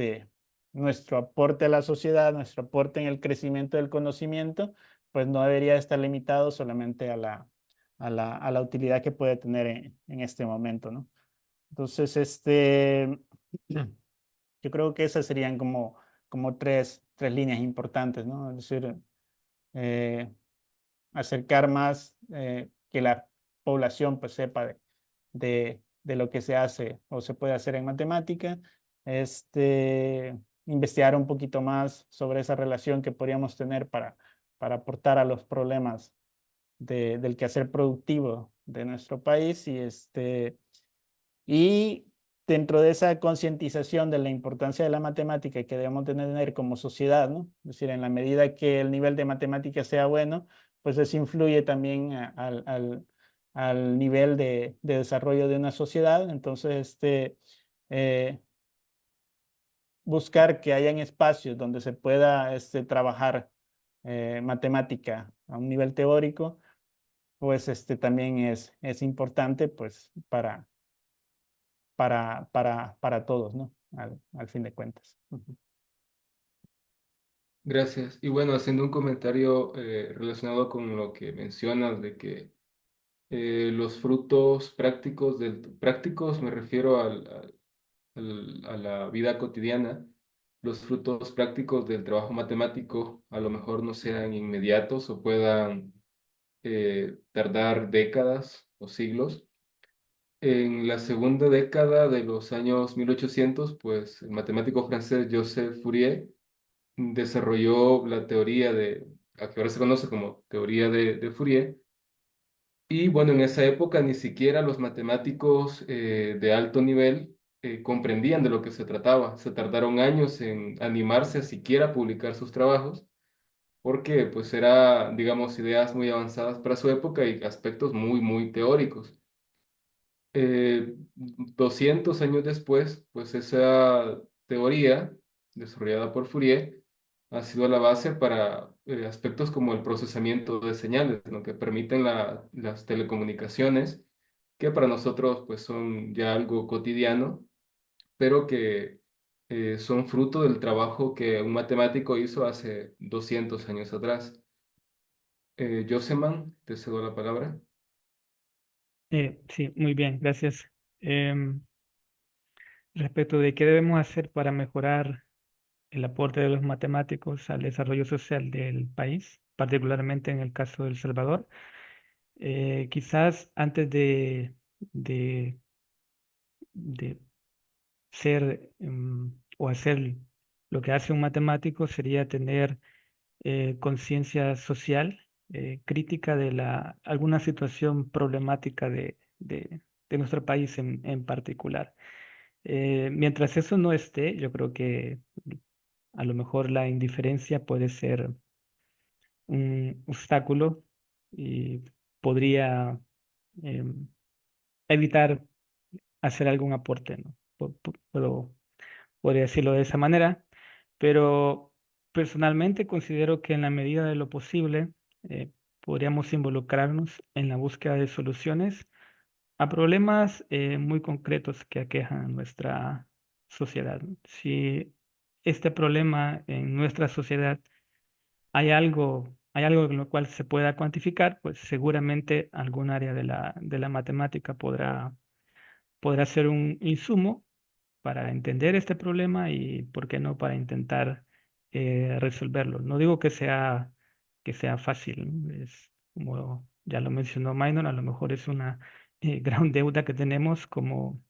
C: nuestro aporte a la sociedad, nuestro aporte en el crecimiento del conocimiento, pues no debería estar limitado solamente a la utilidad que puede tener en este momento, ¿no? Entonces, yo creo que esas serían como tres líneas importantes, ¿no? Es decir, eh, acercar más que la población pues sepa de lo que se hace o se puede hacer en matemática, investigar un poquito más sobre esa relación que podríamos tener para aportar a los problemas del quehacer productivo de nuestro país y dentro de esa concientización de la importancia de la matemática que debemos tener como sociedad, ¿no? Es decir, en la medida que el nivel de matemática sea bueno, pues eso influye también al nivel de desarrollo de una sociedad. Entonces, eh, buscar que hayan espacios donde se pueda trabajar matemática a un nivel teórico pues también es importante pues para todos, ¿no? Al fin de cuentas. Ujú.
A: Gracias. Y bueno, haciendo un comentario relacionado con lo que mencionas de que los frutos prácticos prácticos me refiero a la vida cotidiana, los frutos prácticos del trabajo matemático a lo mejor no sean inmediatos o puedan tardar décadas o siglos. En la segunda década de los años 1800, pues el matemático francés Joseph Fourier desarrolló la teoría a que ahora se conoce como teoría de Fourier. Y bueno, en esa época ni siquiera los matemáticos de alto nivel comprendían de lo que se trataba. Se tardaron años en animarse a siquiera publicar sus trabajos, porque pues era, digamos, ideas muy avanzadas para su época y aspectos muy, muy teóricos. 200 años después, pues esa teoría desarrollada por Fourier ha sido la base para aspectos como el procesamiento de señales, ¿no? Que permiten las telecomunicaciones, que para nosotros pues son ya algo cotidiano, pero que son fruto del trabajo que un matemático hizo hace 200 años atrás. Joseman, te cedo la palabra.
B: Sí, muy bien, gracias. Em, Respecto de qué debemos hacer para mejorar el aporte de los matemáticos al desarrollo social del país, particularmente en el caso de El Salvador, quizás antes de, de ser o hacer lo que hace un matemático sería tener conciencia social crítica de alguna situación problemática de nuestro país en particular. Mientras eso no esté, yo creo que a lo mejor la indiferencia puede ser un obstáculo y podría em, evitar hacer algún aporte, ¿no? Podría decirlo de esa manera, pero personalmente considero que en la medida de lo posible eh, podríamos involucrarnos en la búsqueda de soluciones a problemas muy concretos que aquejan a nuestra sociedad, ¿no? Si este problema en nuestra sociedad hay algo en lo cual se pueda cuantificar, pues seguramente algún área de la matemática podrá ser un insumo para entender este problema y, ¿por qué no?, para intentar resolverlo. No digo que sea fácil, ¿no? Es como ya lo mencionó Minor, a lo mejor es una gran deuda que tenemos como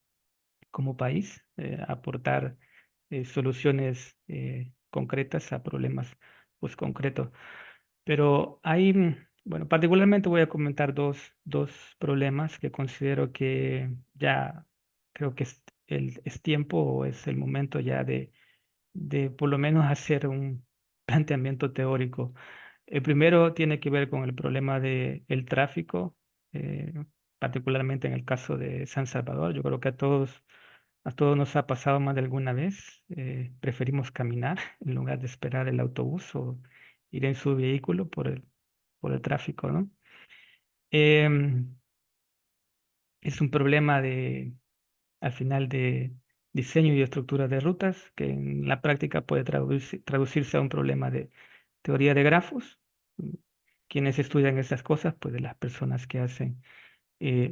B: país, aportar soluciones concretas a problemas pues concretos. Pero bueno, particularmente voy a comentar dos problemas que considero que ya creo que es tiempo o es el momento ya de por lo menos hacer un planteamiento teórico. El primero tiene que ver con el problema del tráfico, eh, particularmente en el caso de San Salvador. Yo creo que a todos nos ha pasado más de alguna vez. Preferimos caminar en lugar de esperar el autobús o ir en su vehículo por el tráfico, ¿no? Em, es un problema al final, de diseño y estructura de rutas, que en la práctica puede traducirse a un problema de teoría de grafos. Mm, Quienes estudian estas cosas, pues de las personas que hacen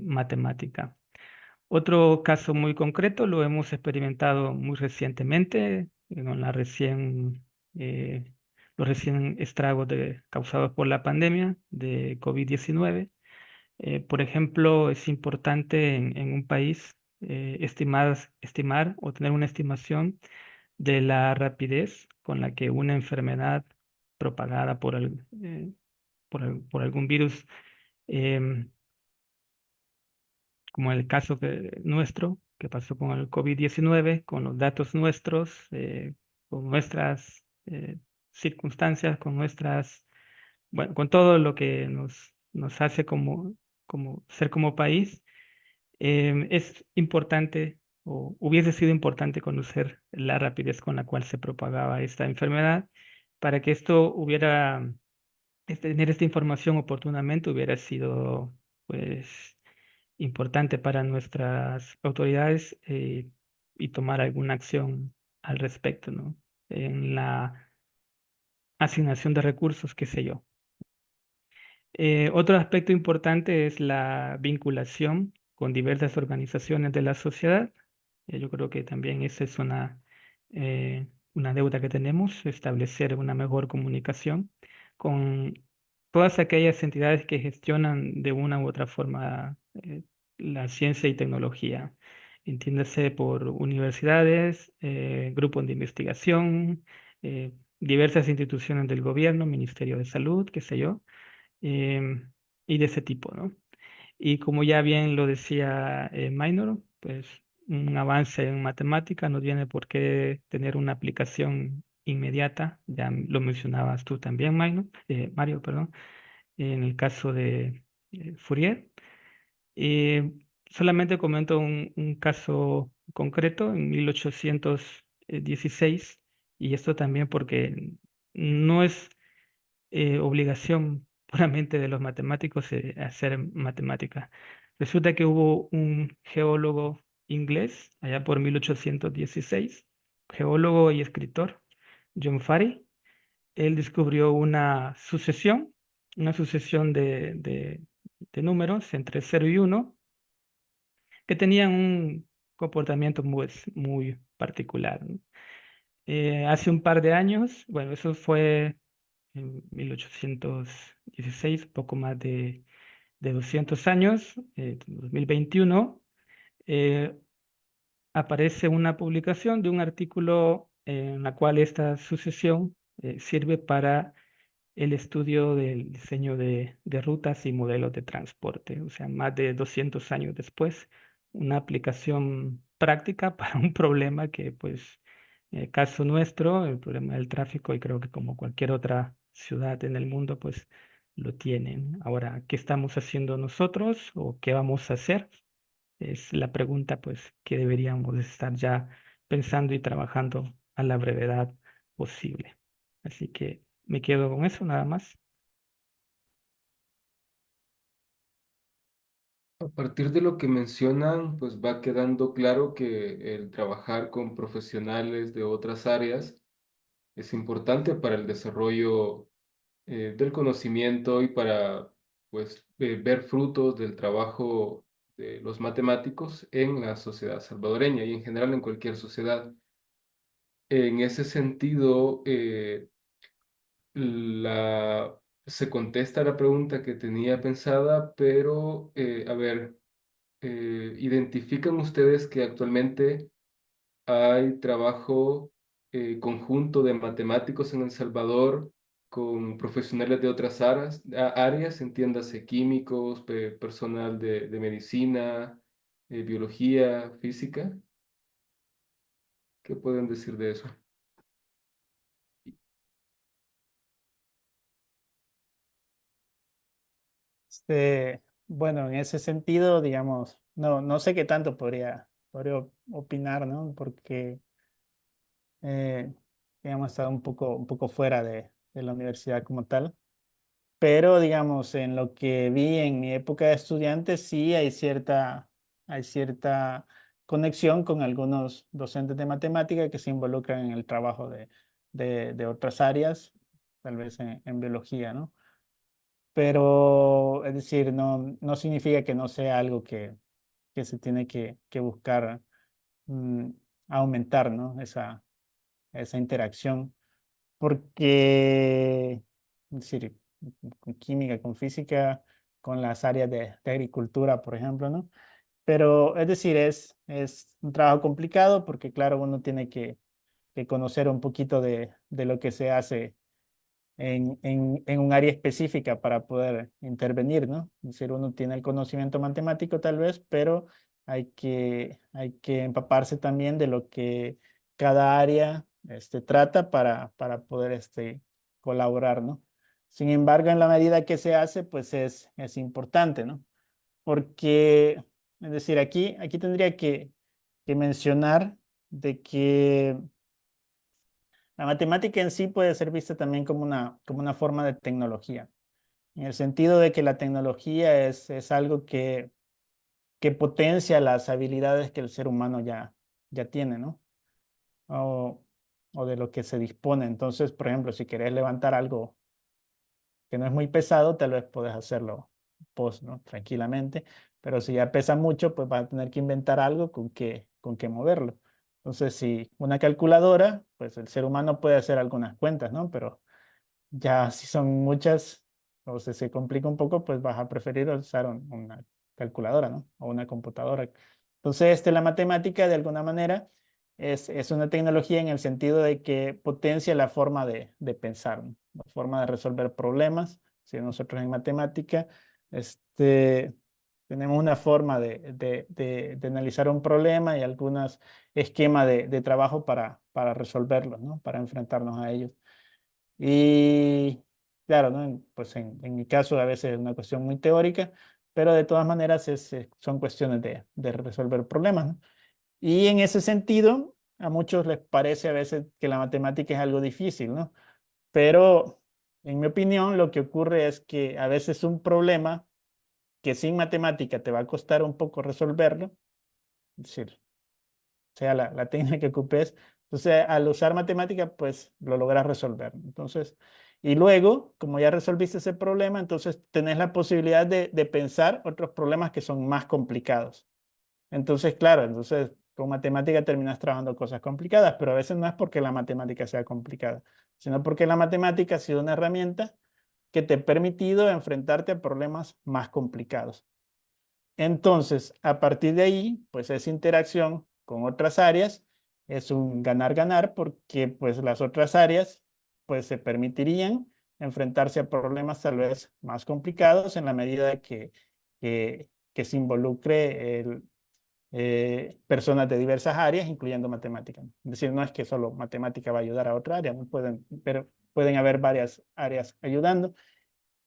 B: matemática. Otro caso muy concreto lo hemos experimentado muy recientemente, con eh, los recién estragos causados por la pandemia de COVID-19. Por ejemplo, es importante en un país estimar o tener una estimación de la rapidez con la que una enfermedad propagada por algún virus, em, como el caso nuestro, que pasó con el COVID-19, con los datos nuestros, con nuestras circunstancias, bueno, con todo lo que nos hace como ser como país. Es importante, o hubiese sido importante, conocer la rapidez con la cual se propagaba esta enfermedad para que tener esta información oportunamente hubiera sido, pues, importante para nuestras autoridades, y tomar alguna acción al respecto, ¿no? En la asignación de recursos, qué sé yo. Otro aspecto importante es la vinculación con diversas organizaciones de la sociedad. Yo creo que también esa es una deuda que tenemos, establecer una mejor comunicación con todas aquellas entidades que gestionan de una u otra forma la ciencia y tecnología. Entiéndase por universidades, grupos de investigación, diversas instituciones del gobierno, Ministerio de Salud, qué sé yo, em, y de ese tipo, ¿no? Y como ya bien lo decía Minor, pues un avance en matemática no tiene por qué tener una aplicación inmediata, ya lo mencionabas tú también, Mario, perdón, en el caso de Fourier. Eh, Solamente comento un caso concreto en 1816, y esto también porque no es obligación puramente de los matemáticos hacer matemática. Resulta que hubo un geólogo inglés allá por 1816, geólogo y escritor, John Farey. Él descubrió una sucesión de números entre 0 y 1 que tenían un comportamiento muy, muy particular, ¿no? Hace un par de años, bueno, eso fue en 1816, poco más de 200 años, 2021, eh, aparece una publicación de un artículo en la cual esta sucesión sirve para el estudio del diseño de rutas y modelos de transporte. O sea, más de 200 años después, una aplicación práctica para un problema que pues En el caso nuestro, el problema del tráfico, y creo que como cualquier otra ciudad en el mundo, pues lo tienen. Ahora, ¿qué estamos haciendo nosotros o qué vamos a hacer? Es la pregunta, pues, que deberíamos estar ya pensando y trabajando a la brevedad posible. Así que me quedo con eso nada más.
A: A partir de lo que mencionan, pues va quedando claro que el trabajar con profesionales de otras áreas es importante para el desarrollo del conocimiento y para pues ver frutos del trabajo de los matemáticos en la sociedad salvadoreña y en general en cualquier sociedad. En ese sentido, la, se contesta la pregunta que tenía pensada, pero a ver, ¿identifican ustedes que actualmente hay trabajo conjunto de matemáticos en El Salvador con profesionales de otras áreas, entiéndase químicos, personal de medicina, biología, física? ¿Qué pueden decir de eso?
C: Bueno, en ese sentido, digamos, no sé qué tanto podría opinar, ¿no? Porque, eh, digamos, he estado un poco fuera de la universidad como tal. Pero, digamos, en lo que vi en mi época de estudiante, sí hay cierta conexión con algunos docentes de matemática que se involucran en el trabajo de otras áreas, tal vez en biología, ¿no? Pero, es decir, no significa que no sea algo que se tiene que buscar mm, aumentar, ¿no? Esa interacción, porque, es decir, con química, con física, con las áreas de agricultura, por ejemplo, ¿no? Pero, es decir, es un trabajo complicado porque, claro, uno tiene que conocer un poquito de lo que se hace en un área específica para poder intervenir, ¿no? Es decir, uno tiene el conocimiento matemático tal vez, pero hay que empaparse también de lo que cada área trata para poder colaborar, ¿no? Sin embargo, en la medida que se hace, pues es importante, ¿no? Porque, es decir, aquí tendría que mencionar de que la matemática en sí puede ser vista también como una forma de tecnología, en el sentido de que la tecnología es algo que potencia las habilidades que el ser humano ya tiene, ¿no? O, o de lo que se dispone. Entonces, por ejemplo, si querés levantar algo que no es muy pesado, tal vez puedes hacerlo post, ¿no? Tranquilamente, pero si ya pesa mucho, pues vas a tener que inventar algo con que moverlo. Entonces, si una calculadora, pues el ser humano puede hacer algunas cuentas, ¿no? Pero ya si son muchas o se complica un poco, pues vas a preferir usar una calculadora, ¿no? O una computadora. Entonces, la matemática de alguna manera es una tecnología en el sentido de que potencia la forma de pensar, ¿no? La forma de resolver problemas. Si nosotros en matemática tenemos una forma de analizar un problema y algunos esquemas de trabajo para resolverlos, ¿no? Para enfrentarnos a ellos. Y claro, ¿no? Pues en mi caso a veces es una cuestión muy teórica, pero de todas maneras son cuestiones de resolver problemas, ¿no? Y en ese sentido, a muchos les parece a veces que la matemática es algo difícil, ¿no? Pero en mi opinión, lo que ocurre es que a veces un problema que sin matemática te va a costar un poco resolverlo, es decir, sea la técnica que ocupes. Entonces, al usar matemática, pues lo logras resolver. Entonces, y luego, como ya resolviste ese problema, entonces tenés la posibilidad de pensar otros problemas que son más complicados. Entonces, claro, entonces con matemática terminas trabajando cosas complicadas, pero a veces no es porque la matemática sea complicada, sino porque la matemática ha sido una herramienta que te ha permitido enfrentarte a problemas más complicados. Entonces, a partir de ahí, pues esa interacción con otras áreas es un ganar-ganar porque pues las otras áreas pues se permitirían enfrentarse a problemas tal vez más complicados en la medida que se involucre personas de diversas áreas, incluyendo matemática, ¿no? Es decir, no es que solo matemática va a ayudar a otra área, ¿no? Pero pueden haber varias áreas ayudando.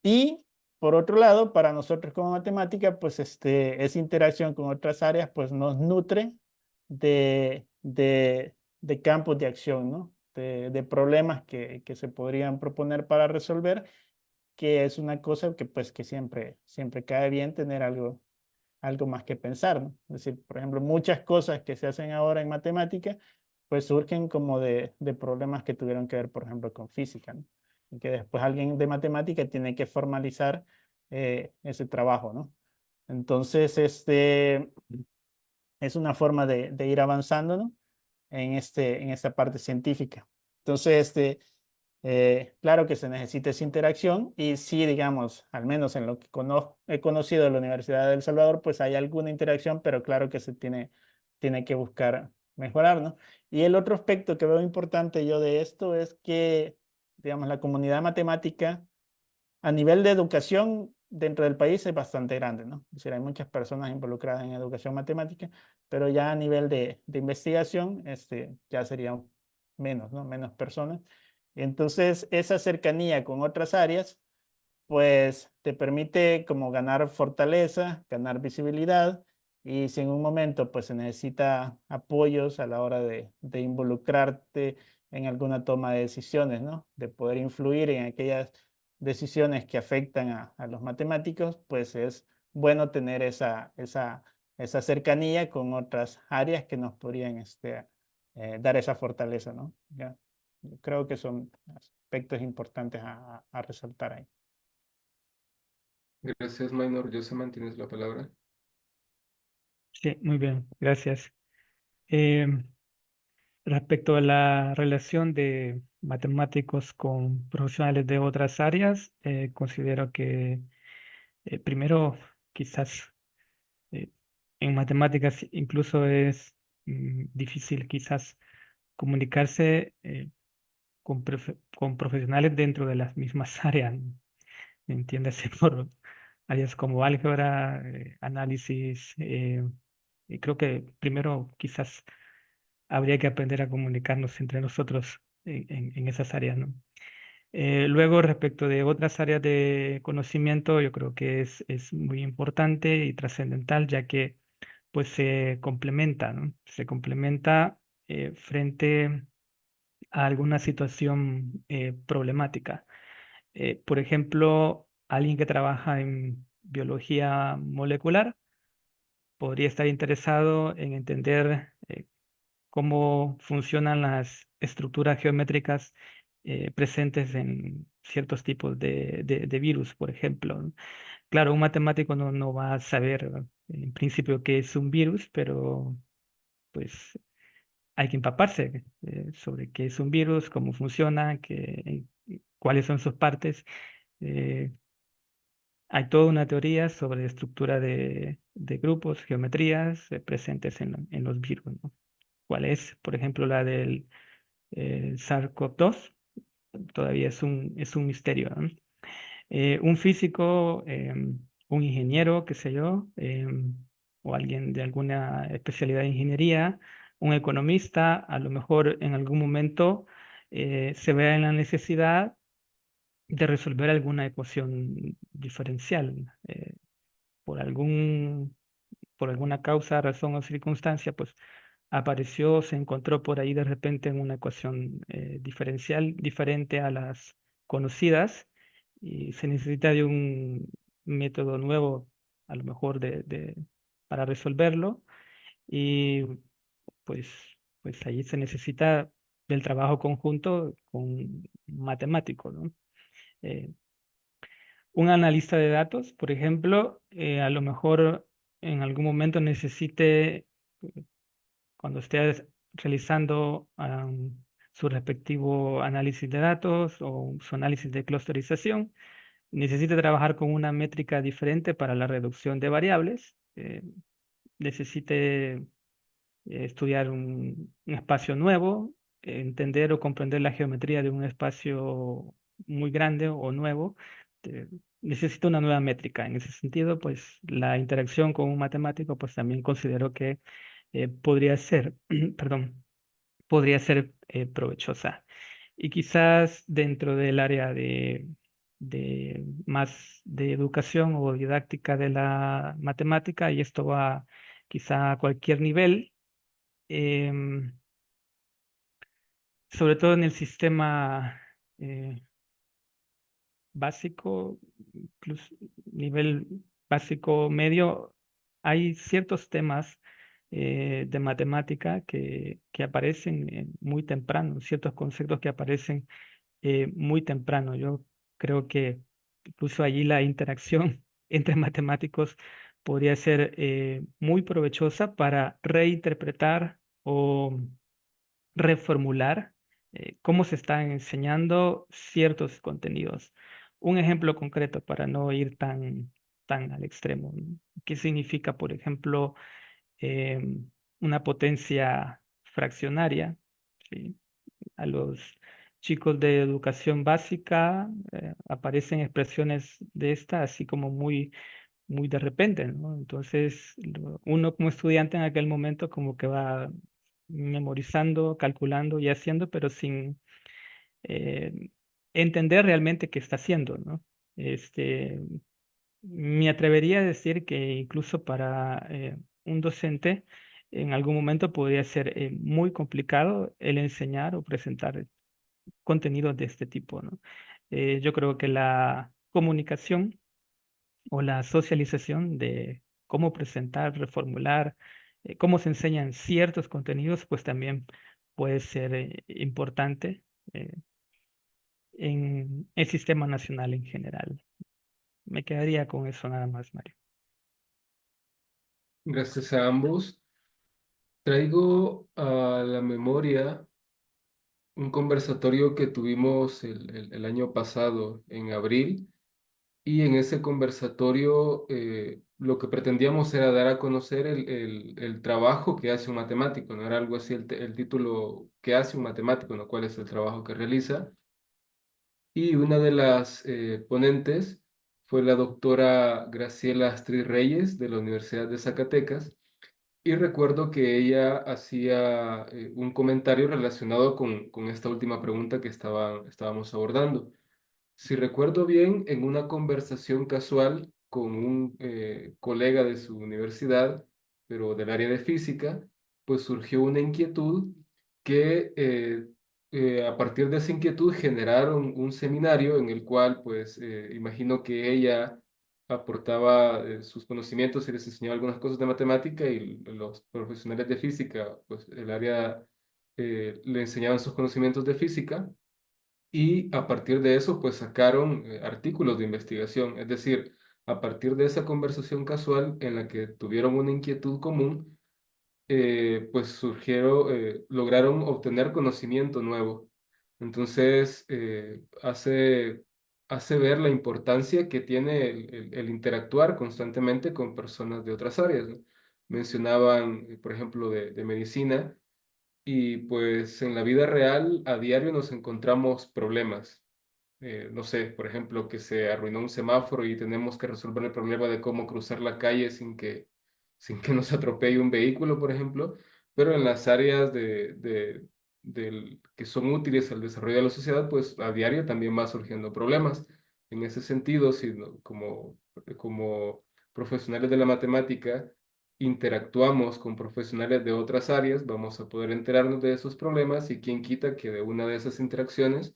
C: Y por otro lado, para nosotros como matemática, pues esa interacción con otras áreas, pues nos nutre de campos de acción, ¿no? De problemas que se podrían proponer para resolver, que es una cosa que pues que siempre cae bien tener algo más que pensar, ¿no? Es decir, por ejemplo, muchas cosas que se hacen ahora en matemática, pues surgen como de problemas que tuvieron que ver, por ejemplo, con física, ¿no? Y que después alguien de matemática tiene que formalizar ese trabajo, ¿no? Entonces, es una forma de ir avanzando, ¿no? En esta parte científica. Entonces, claro que se necesita esa interacción y sí, digamos, al menos en lo que he conocido de la Universidad de El Salvador, pues hay alguna interacción, pero claro que tiene que buscar mejorar, ¿no? Y el otro aspecto que veo importante yo de esto es que, digamos, la comunidad matemática a nivel de educación dentro del país es bastante grande, ¿no? Es decir, hay muchas personas involucradas en educación matemática, pero ya a nivel de investigación, ya serían menos, ¿no? Menos personas. Entonces, esa cercanía con otras áreas, pues te permite como ganar fortaleza, ganar visibilidad, y si en un momento pues se necesita apoyos a la hora de involucrarte en alguna toma de decisiones, ¿no? De poder influir en aquellas decisiones que afectan a los matemáticos, pues es bueno tener esa cercanía con otras áreas que nos podrían dar esa fortaleza, ¿no? ¿Ya? Yo creo que son aspectos importantes a resaltar ahí.
A: Gracias, Maynor. Joseman, tienes la palabra.
B: Sí, muy bien, gracias. Em, Respecto a la relación de matemáticos con profesionales de otras áreas, considero que primero quizás eh, en matemáticas incluso es difícil quizás comunicarse con profesionales dentro de las mismas áreas, ¿no? Entiéndase por áreas como álgebra, análisis. Y creo que primero quizás habría que aprender a comunicarnos entre nosotros en esas áreas, ¿no? Luego, respecto de otras áreas de conocimiento, yo creo que es muy importante y trascendental, ya que pues se complementa, ¿no? Se complementa frente a alguna situación problemática. Por ejemplo, alguien que trabaja en biología molecular podría estar interesado en entender cómo funcionan las estructuras geométricas presentes en ciertos tipos de virus, por ejemplo, ¿no? Claro, un matemático no va a saber en principio qué es un virus, pero pues hay que empaparse sobre qué es un virus, cómo funciona, cuáles son sus partes. Eh, Hay toda una teoría sobre estructura de grupos, geometrías presentes en los virus, ¿no? ¿Cuál es, por ejemplo, la del SARS-CoV-2? Todavía es un misterio, ¿no? Un físico, un ingeniero, qué sé yo, o alguien de alguna especialidad de ingeniería, un economista, a lo mejor en algún momento se vea en la necesidad de resolver alguna ecuación diferencial por por alguna causa, razón o circunstancia, pues apareció, se encontró por ahí de repente en una ecuación diferencial diferente a las conocidas y se necesita de un método nuevo, a lo mejor para resolverlo y pues, pues allí se necesita del trabajo conjunto con matemáticos, ¿no? Eh, un analista de datos, por ejemplo, a lo mejor en algún momento necesite, cuando esté realizando su respectivo análisis de datos o su análisis de clusterización, necesite trabajar con una métrica diferente para la reducción de variables, necesite estudiar un espacio nuevo, entender o comprender la geometría de un espacio muy grande o nuevo. necesita una nueva métrica. En ese sentido, pues la interacción con un matemático, pues también considero que podría ser, perdón, podría ser provechosa. Y quizás dentro del área de más de educación o didáctica de la matemática, y esto va quizá a cualquier nivel, em, sobre todo en el sistema eh, básico, incluso nivel básico medio, hay ciertos temas de matemática que aparecen muy temprano, ciertos conceptos que aparecen muy temprano. Yo creo que incluso allí la interacción entre matemáticos podría ser muy provechosa para reinterpretar o reformular cómo se están enseñando ciertos contenidos. Un ejemplo concreto para no ir tan al extremo, ¿no? ¿Qué significa, por ejemplo, una potencia fraccionaria? ¿Sí? A los chicos de educación básica aparecen expresiones de esta así como muy de repente, ¿no? Entonces, uno como estudiante en aquel momento como que va memorizando, calculando y haciendo, pero sin eh, entender realmente qué está haciendo, ¿no? Este, me atrevería a decir que incluso para un docente en algún momento podría ser muy complicado el enseñar o presentar contenidos de este tipo, ¿no? Yo creo que la comunicación o la socialización de cómo presentar, reformular, cómo se enseñan ciertos contenidos, pues también puede ser importante eh, en el sistema nacional en general. Me quedaría con eso nada más, Mario.
A: Gracias a ambos. Traigo a la memoria un conversatorio que tuvimos el año pasado, en abril, y en ese conversatorio lo que pretendíamos era dar a conocer el trabajo que hace un matemático, no era algo así el título que hace un matemático, ¿no? ¿Cuál es el trabajo que realiza? Y una de las ponentes fue la doctora Graciela Astrid Reyes de la Universidad de Zacatecas. Y recuerdo que ella hacía un comentario relacionado con esta última pregunta que estábamos abordando. Si recuerdo bien, en una conversación casual con un colega de su universidad, pero del área de física, pues surgió una inquietud que a partir de esa inquietud generaron un seminario en el cual, pues, imagino que ella aportaba sus conocimientos y les enseñaba algunas cosas de matemática y los profesionales de física, pues, el área le enseñaban sus conocimientos de física y a partir de eso, pues sacaron artículos de investigación. Es decir, a partir de esa conversación casual en la que tuvieron una inquietud común, pues lograron obtener conocimiento nuevo. Entonces, hace ver la importancia que tiene el interactuar constantemente con personas de otras áreas, ¿no? Mencionaban, por ejemplo, de medicina y pues en la vida real a diario nos encontramos problemas. No sé, por ejemplo, que se arruinó un semáforo y tenemos que resolver el problema de cómo cruzar la calle sin que nos atropelle un vehículo, por ejemplo. Pero en las áreas que son útiles al desarrollo de la sociedad, pues a diario también va surgiendo problemas. En ese sentido, si como profesionales de la matemática interactuamos con profesionales de otras áreas, vamos a poder enterarnos de esos problemas y quién quita que de una de esas interacciones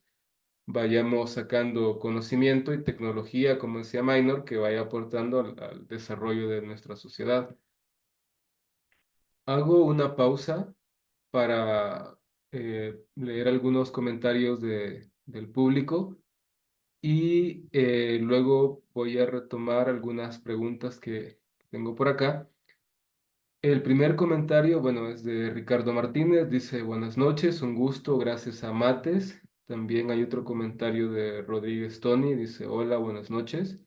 A: vayamos sacando conocimiento y tecnología, como decía Minor, que vaya aportando al desarrollo de nuestra sociedad. Hago una pausa para leer algunos comentarios del público y luego voy a retomar algunas preguntas que tengo por acá. El primer comentario, bueno, es de Ricardo Martínez, dice buenas noches, un gusto, gracias a Mates. También hay otro comentario de Rodríguez Tony, dice hola, buenas noches.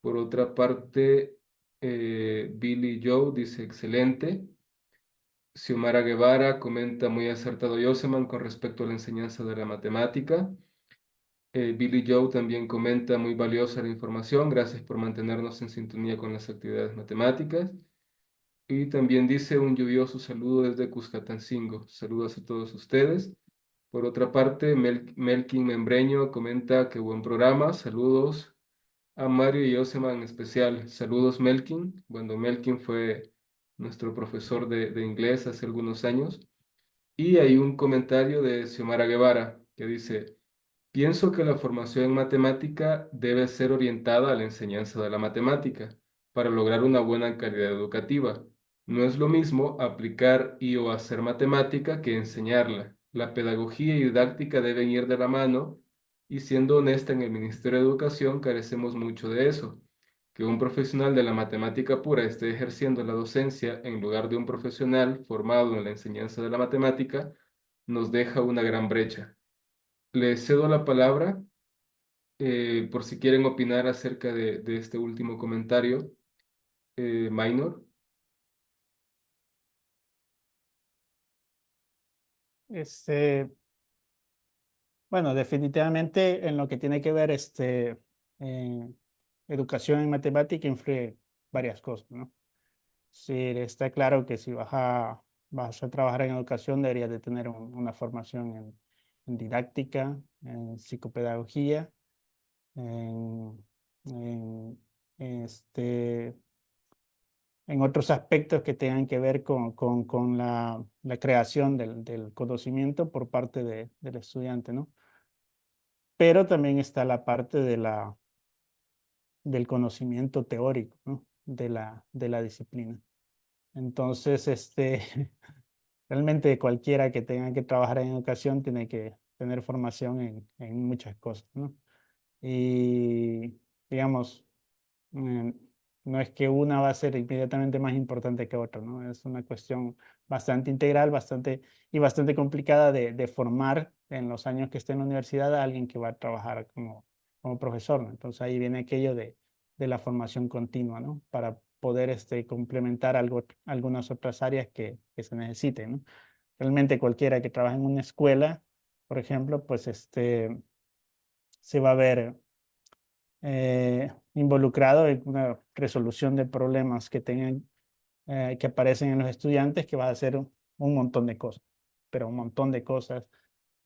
A: Por otra parte, Billy Joe dice excelente. Xiomara Guevara comenta muy acertado Yoseman con respecto a la enseñanza de la matemática. Billy Joe también comenta: muy valiosa la información, gracias por mantenernos en sintonía con las actividades matemáticas. Y también dice: un lluvioso saludo desde Cuscatancingo. Saludos a todos ustedes. Por otra parte, Melkin Membreño comenta: qué buen programa, saludos a Mario y Osema en especial. Saludos, Melkin. Bueno, Melkin fue nuestro profesor de inglés hace algunos años. Y hay un comentario de Xiomara Guevara que dice: pienso que la formación en matemática debe ser orientada a la enseñanza de la matemática para lograr una buena calidad educativa. No es lo mismo aplicar y o hacer matemática que enseñarla. La pedagogía y didáctica deben ir de la mano, y siendo honesta, en el Ministerio de Educación carecemos mucho de eso. Que un profesional de la matemática pura esté ejerciendo la docencia en lugar de un profesional formado en la enseñanza de la matemática nos deja una gran brecha. Le cedo la palabra por si quieren opinar acerca de este último comentario. Minor.
C: Este, bueno, definitivamente en lo que tiene que ver en educación en matemática influye varias cosas, ¿no? Sí, está claro que si vas a trabajar en educación deberías de tener una formación en didáctica, en psicopedagogía, en, en, este, en otros aspectos que tengan que ver con la creación del conocimiento por parte del estudiante, ¿no? Pero también está la parte del conocimiento teórico, ¿no? De la disciplina. Entonces, realmente cualquiera que tenga que trabajar en educación tiene que tener formación en muchas cosas, ¿no? Y, digamos, mm, no es que una va a ser inmediatamente más importante que otra, ¿no? Es una cuestión bastante integral, bastante complicada de formar en los años que esté en la universidad a alguien que va a trabajar como profesor, ¿no? Entonces ahí viene aquello de la formación continua, ¿no? Para poder complementar algunas otras áreas que se necesiten, ¿no? Realmente cualquiera que trabaje en una escuela, por ejemplo, pues se va a ver involucrado en una resolución de problemas que aparecen en los estudiantes, que va a hacer un montón de cosas, pero un montón de cosas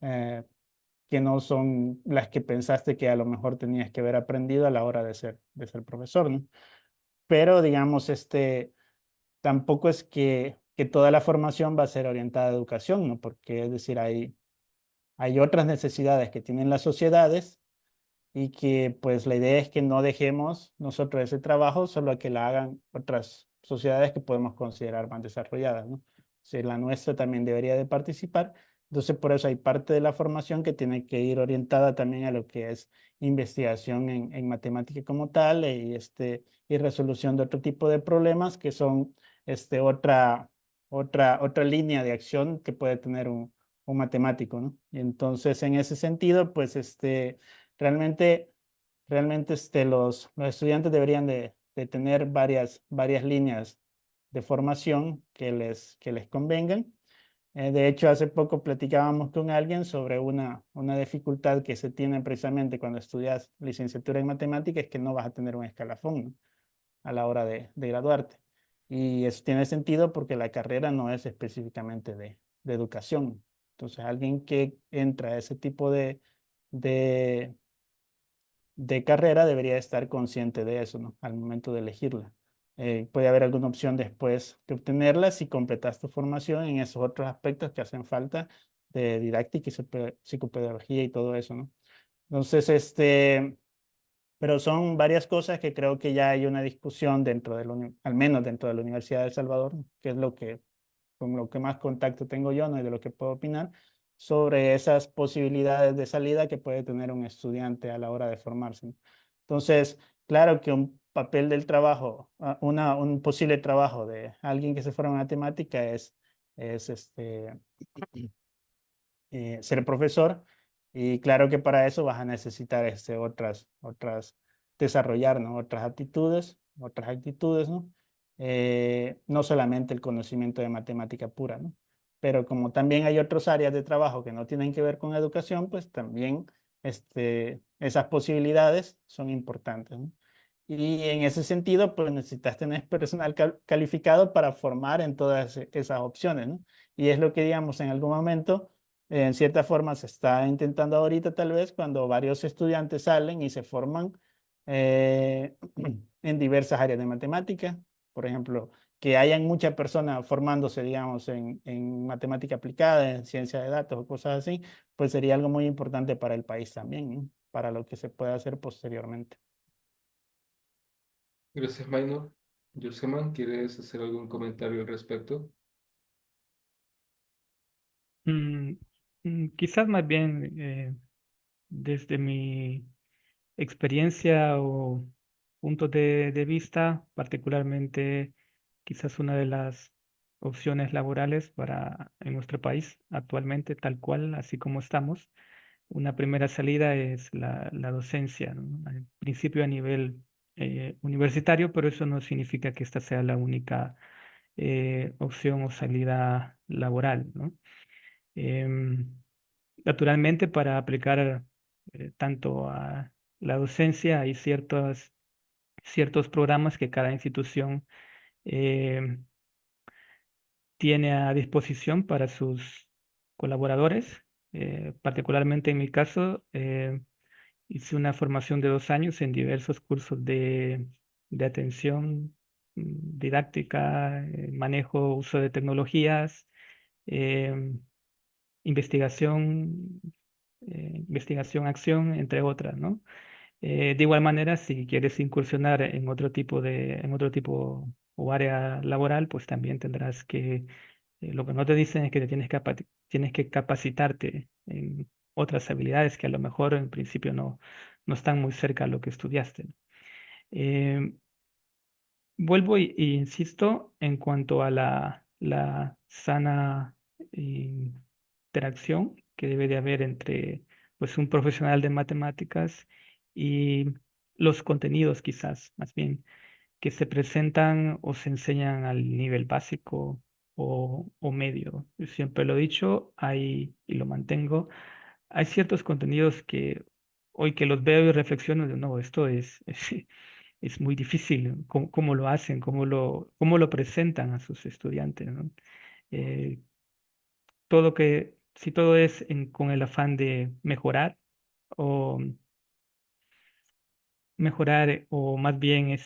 C: eh, que no son las que pensaste que a lo mejor tenías que haber aprendido a la hora de ser profesor, ¿no? Pero digamos, tampoco es que toda la formación va a ser orientada a educación, ¿no? Porque es decir, hay otras necesidades que tienen las sociedades y que pues la idea es que no dejemos nosotros ese trabajo solo a que la hagan otras sociedades que podemos considerar más desarrolladas, ¿no? O sea, la nuestra también debería de participar. Entonces, por eso hay parte de la formación que tiene que ir orientada también a lo que es investigación en matemática como tal y resolución de otro tipo de problemas que son otra línea de acción que puede tener un matemático, ¿no? Y entonces, en ese sentido, pues realmente, realmente los estudiantes deberían de tener varias líneas de formación que les convengan. De hecho, hace poco platicábamos con alguien sobre una dificultad que se tiene precisamente cuando estudias licenciatura en matemáticas, es que no vas a tener un escalafón, ¿no? A la hora de graduarte. Y eso tiene sentido porque la carrera no es específicamente de educación. Entonces, alguien que entra a ese tipo de, de carrera debería estar consciente de eso, ¿no? Al momento de elegirla. Puede haber alguna opción después de obtenerla si completas tu formación en esos otros aspectos que hacen falta de didáctica y psicopedagogía y todo eso, ¿no? Entonces, pero son varias cosas que creo que ya hay una discusión al menos dentro de la Universidad de El Salvador, que es con lo que más contacto tengo yo, ¿no? Y de lo que puedo opinar sobre esas posibilidades de salida que puede tener un estudiante a la hora de formarse, ¿no? Entonces, claro que un papel del trabajo, un posible trabajo de alguien que se forma en matemática es ser profesor, y claro que para eso vas a necesitar desarrollar, ¿no? Otras actitudes, ¿no? No solamente el conocimiento de matemática pura, ¿no? Pero como también hay otras áreas de trabajo que no tienen que ver con educación, pues también esas posibilidades son importantes, ¿no? Y en ese sentido, pues necesitas tener personal calificado para formar en todas esas opciones, ¿no? Y es lo que, digamos, en algún momento, en cierta forma, se está intentando ahorita tal vez cuando varios estudiantes salen y se forman eh, en diversas áreas de matemática. Por ejemplo, que hayan muchas personas formándose, digamos, en matemática aplicada, en ciencia de datos o cosas así, pues sería algo muy importante para el país también, ¿no? Para lo que se pueda hacer posteriormente.
A: Gracias, Maynor. Joseman, ¿quieres hacer algún comentario al respecto?
B: Mm, Quizás más bien desde mi experiencia o puntos de vista, particularmente quizás una de las opciones laborales para en nuestro país actualmente, tal cual, así como estamos. Una primera salida es la docencia, ¿no? Al principio a nivel universitario, pero eso no significa que esta sea la única opción o salida laboral, ¿no? Em, Naturalmente, para aplicar tanto a la docencia hay ciertos programas que cada institución em, tiene a disposición para sus colaboradores. Particularmente en mi caso, hice una formación de 2 años en diversos cursos de atención didáctica, manejo, uso de tecnologías, em, investigación, acción, entre otras, ¿no? De igual manera, si quieres incursionar en otro tipo o área laboral, pues también tendrás que, lo que no te dicen es que tienes que capacitarte en otras habilidades que a lo mejor en principio no están muy cerca a lo que estudiaste. Eh, Vuelvo y insisto en cuanto a la sana interacción que debe de haber entre pues, un profesional de matemáticas y los contenidos quizás, más bien, que se presentan o se enseñan al nivel básico o medio. Yo siempre lo he dicho, y lo mantengo, hay ciertos contenidos que hoy que los veo y reflexiono, digo, no, esto es muy difícil cómo lo hacen, cómo lo presentan a sus estudiantes, ¿no? Eh, si todo es con el afán de o mejorar o más bien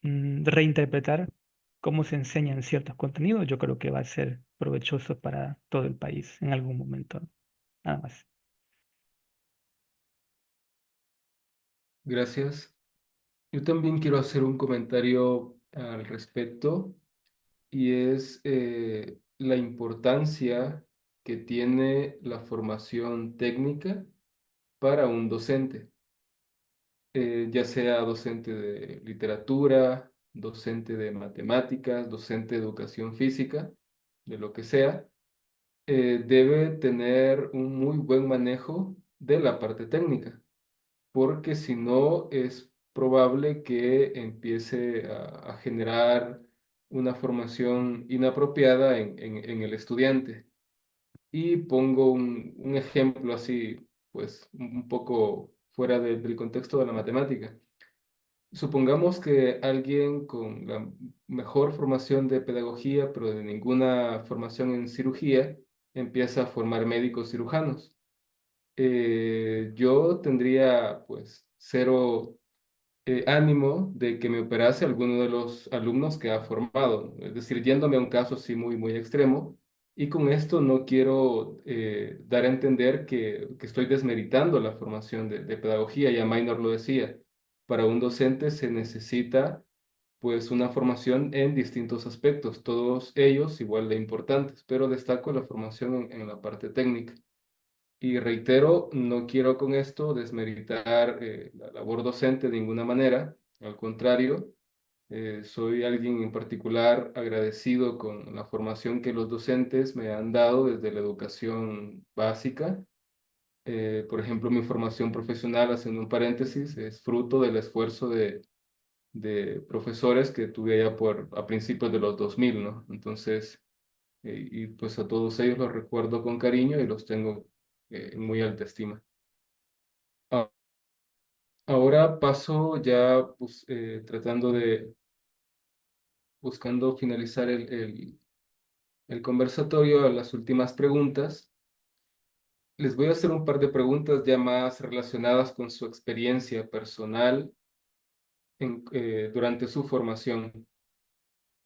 B: reinterpretar cómo se enseñan ciertos contenidos, yo creo que va a ser provechoso para todo el país en algún momento, ¿no? Nada más.
A: Gracias. Yo también quiero hacer un comentario al respecto y es la importancia que tiene la formación técnica para un docente, ya sea docente de literatura, docente de matemáticas, docente de educación física, de lo que sea, debe tener un muy buen manejo de la parte técnica, porque si no es probable que empiece a generar una formación inapropiada en el estudiante. Y pongo un ejemplo así, pues un poco fuera del contexto de la matemática. Supongamos que alguien con la mejor formación de pedagogía, pero de ninguna formación en cirugía, empieza a formar médicos cirujanos. Yo tendría pues cero ánimo de que me operase alguno de los alumnos que ha formado, es decir, yéndome a un caso así muy, muy extremo. Y con esto no quiero dar a entender que estoy desmeritando la formación de pedagogía, ya Maynor lo decía, para un docente se necesita pues una formación en distintos aspectos, todos ellos igual de importantes, pero destaco la formación en la parte técnica. Y reitero, no quiero con esto desmeritar la labor docente de ninguna manera, al contrario, soy alguien en particular agradecido con la formación que los docentes me han dado desde la educación básica. Por ejemplo, mi formación profesional, haciendo un paréntesis, es fruto del esfuerzo de profesores que tuve allá a principios de los 2000, ¿no? Entonces, y pues a todos ellos los recuerdo con cariño y los tengo en muy alta estima. Ah, ahora paso ya pues, buscando finalizar el conversatorio a las últimas preguntas. Les voy a hacer un par de preguntas ya más relacionadas con su experiencia personal durante su formación.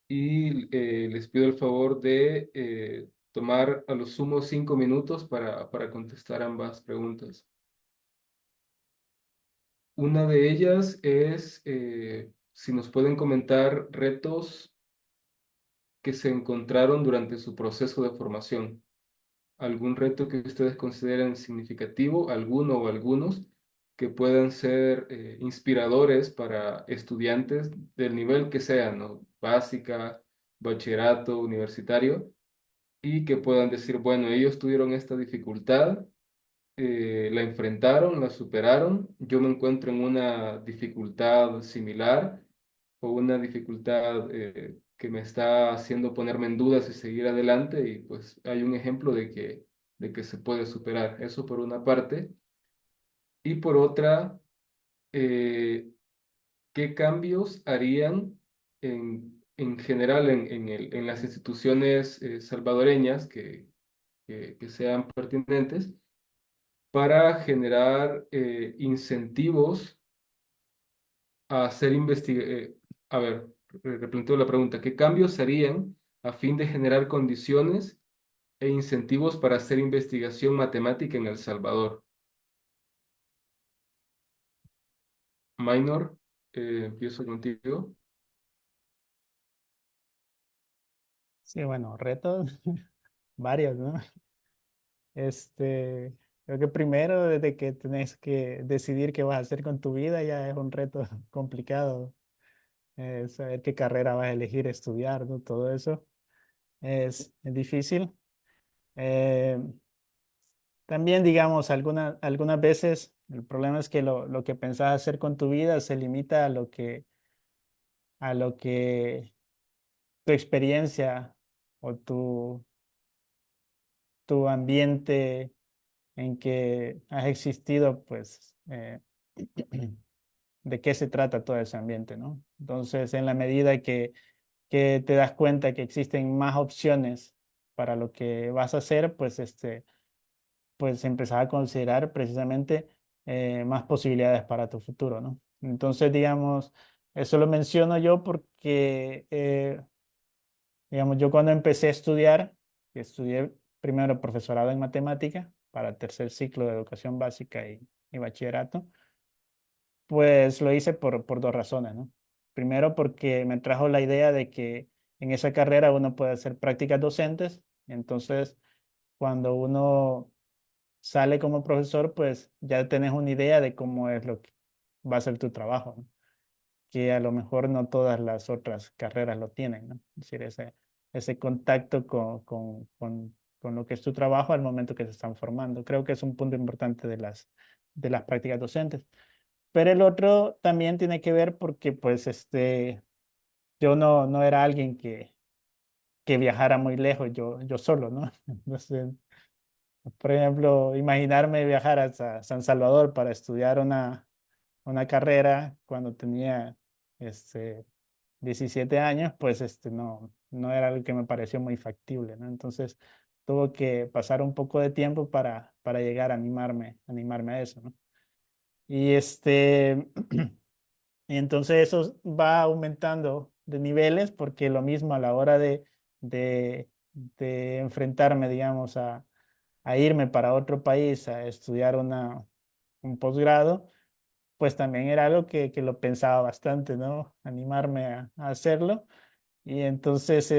A: Y les pido el favor de tomar a lo sumo 5 minutos para contestar ambas preguntas. Una de ellas es si nos pueden comentar retos que se encontraron durante su proceso de formación. ¿Algún reto que ustedes consideren significativo, alguno o algunos, que puedan ser inspiradores para estudiantes del nivel que sean, ¿no? Básica, bachillerato, universitario, y que puedan decir, bueno, ellos tuvieron esta dificultad, la enfrentaron, la superaron, yo me encuentro en una dificultad similar o una dificultad que me está haciendo ponerme en dudas y seguir adelante y pues hay un ejemplo de que se puede superar. Eso por una parte. Y por otra, eh, ¿qué cambios harían en general en las instituciones salvadoreñas que sean pertinentes para generar incentivos a hacer a ver, replanteo la pregunta, ¿qué cambios se harían a fin de generar condiciones e incentivos para hacer investigación matemática en El Salvador? Minor, empiezo contigo.
C: Sí, bueno, retos varios, ¿no? Creo que primero, desde que tenés que decidir qué vas a hacer con tu vida, ya es un reto complicado. Saber qué carrera vas a elegir estudiar, ¿no? Todo eso es difícil. Eh, También, digamos, algunas veces el problema es que lo que pensás hacer con tu vida se limita a lo que tu experiencia o tu ambiente en que has existido, pues, de qué se trata todo ese ambiente, ¿no? Entonces, en la medida que te das cuenta que existen más opciones para lo que vas a hacer, pues empezar a considerar precisamente más posibilidades para tu futuro, ¿no? Entonces, digamos, eso lo menciono yo porque, digamos, yo cuando empecé a estudiar, estudié primero profesorado en matemática para tercer ciclo de educación básica y bachillerato, pues lo hice por dos razones, ¿no? Primero porque me trajo la idea de que en esa carrera uno puede hacer prácticas docentes, entonces cuando uno sale como profesor, pues ya tenés una idea de cómo es lo que va a ser tu trabajo, ¿no? Que a lo mejor no todas las otras carreras lo tienen, ¿no? Es decir, ese contacto con lo que es tu trabajo al momento que se están formando. Creo que es un punto importante de las prácticas docentes. Pero el otro también tiene que ver porque, pues, yo no era alguien que viajara muy lejos, yo solo, ¿no? Entonces, por ejemplo, imaginarme viajar hasta San Salvador para estudiar una carrera cuando tenía este, 17 años, pues no era algo que me pareció muy factible, ¿no? Entonces tuvo que pasar un poco de tiempo para llegar a animarme a eso, ¿no? Y y entonces eso va aumentando de niveles porque lo mismo a la hora de, de enfrentarme, digamos, a irme para otro país a estudiar un posgrado, pues también era algo que lo pensaba bastante, ¿no? Animarme a hacerlo. Y entonces,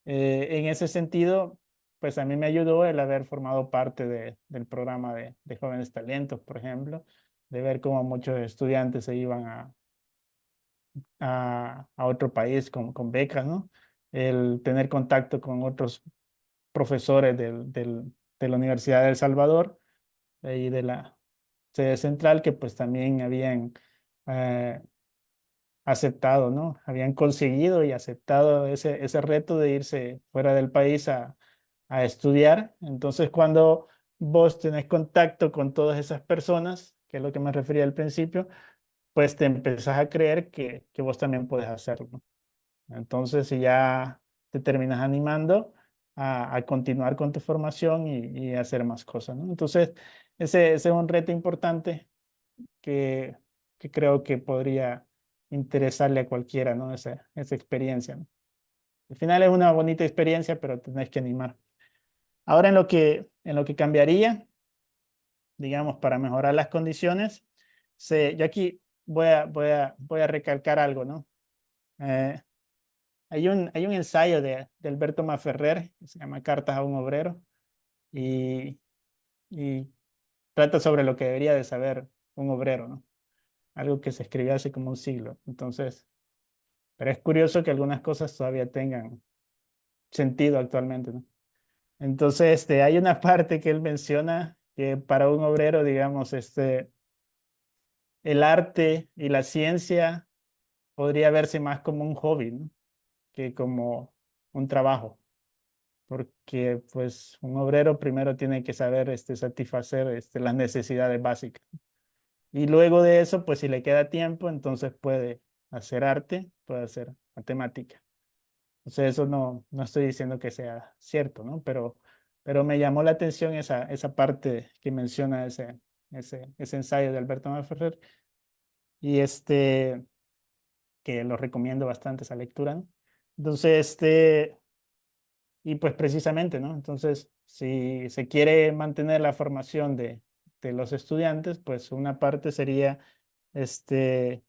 C: en ese sentido, pues a mí me ayudó el haber formado parte del programa de Jóvenes Talentos, por ejemplo, de ver cómo muchos estudiantes se iban a otro país con becas, ¿no? El tener contacto con otros profesores de la Universidad de El Salvador y de la sede central que pues también habían eh, aceptado, ¿no? Habían conseguido y aceptado ese reto de irse fuera del país a estudiar. Entonces, cuando vos tenés contacto con todas esas personas, que es lo que me refería al principio, pues te empezás a creer que vos también puedes hacerlo, ¿no? Entonces, si ya te terminas animando a continuar con tu formación y hacer más cosas, ¿no? Entonces, ese es un reto importante que, que creo que podría interesarle a cualquiera, ¿no? Esa experiencia, ¿no? Al final es una bonita experiencia, pero tenés que animar. Ahora en lo que cambiaría, digamos, para mejorar las condiciones, yo aquí voy a recalcar algo, ¿no? Eh, hay un ensayo de Alberto Maferrer que se llama Cartas a un obrero y, y trata sobre lo que debería de saber un obrero, ¿no? Algo que se escribió hace como un siglo. Entonces, pero es curioso que algunas cosas todavía tengan sentido actualmente, ¿no? Entonces, hay una parte que él menciona que para un obrero, digamos, el arte y la ciencia podría verse más como un hobby, ¿no? Que como un trabajo, porque pues un obrero primero tiene que saber satisfacer las necesidades básicas. Y luego de eso, pues si le queda tiempo, entonces puede hacer arte, puede hacer matemática. O sea, eso no estoy diciendo que sea cierto, ¿no? Pero me llamó la atención esa parte que menciona ese ensayo de Alberto Maferrer y que lo recomiendo bastante esa lectura, ¿no? Entonces, y pues precisamente, ¿no? Entonces, si se quiere mantener la formación de los estudiantes, pues una parte sería, este,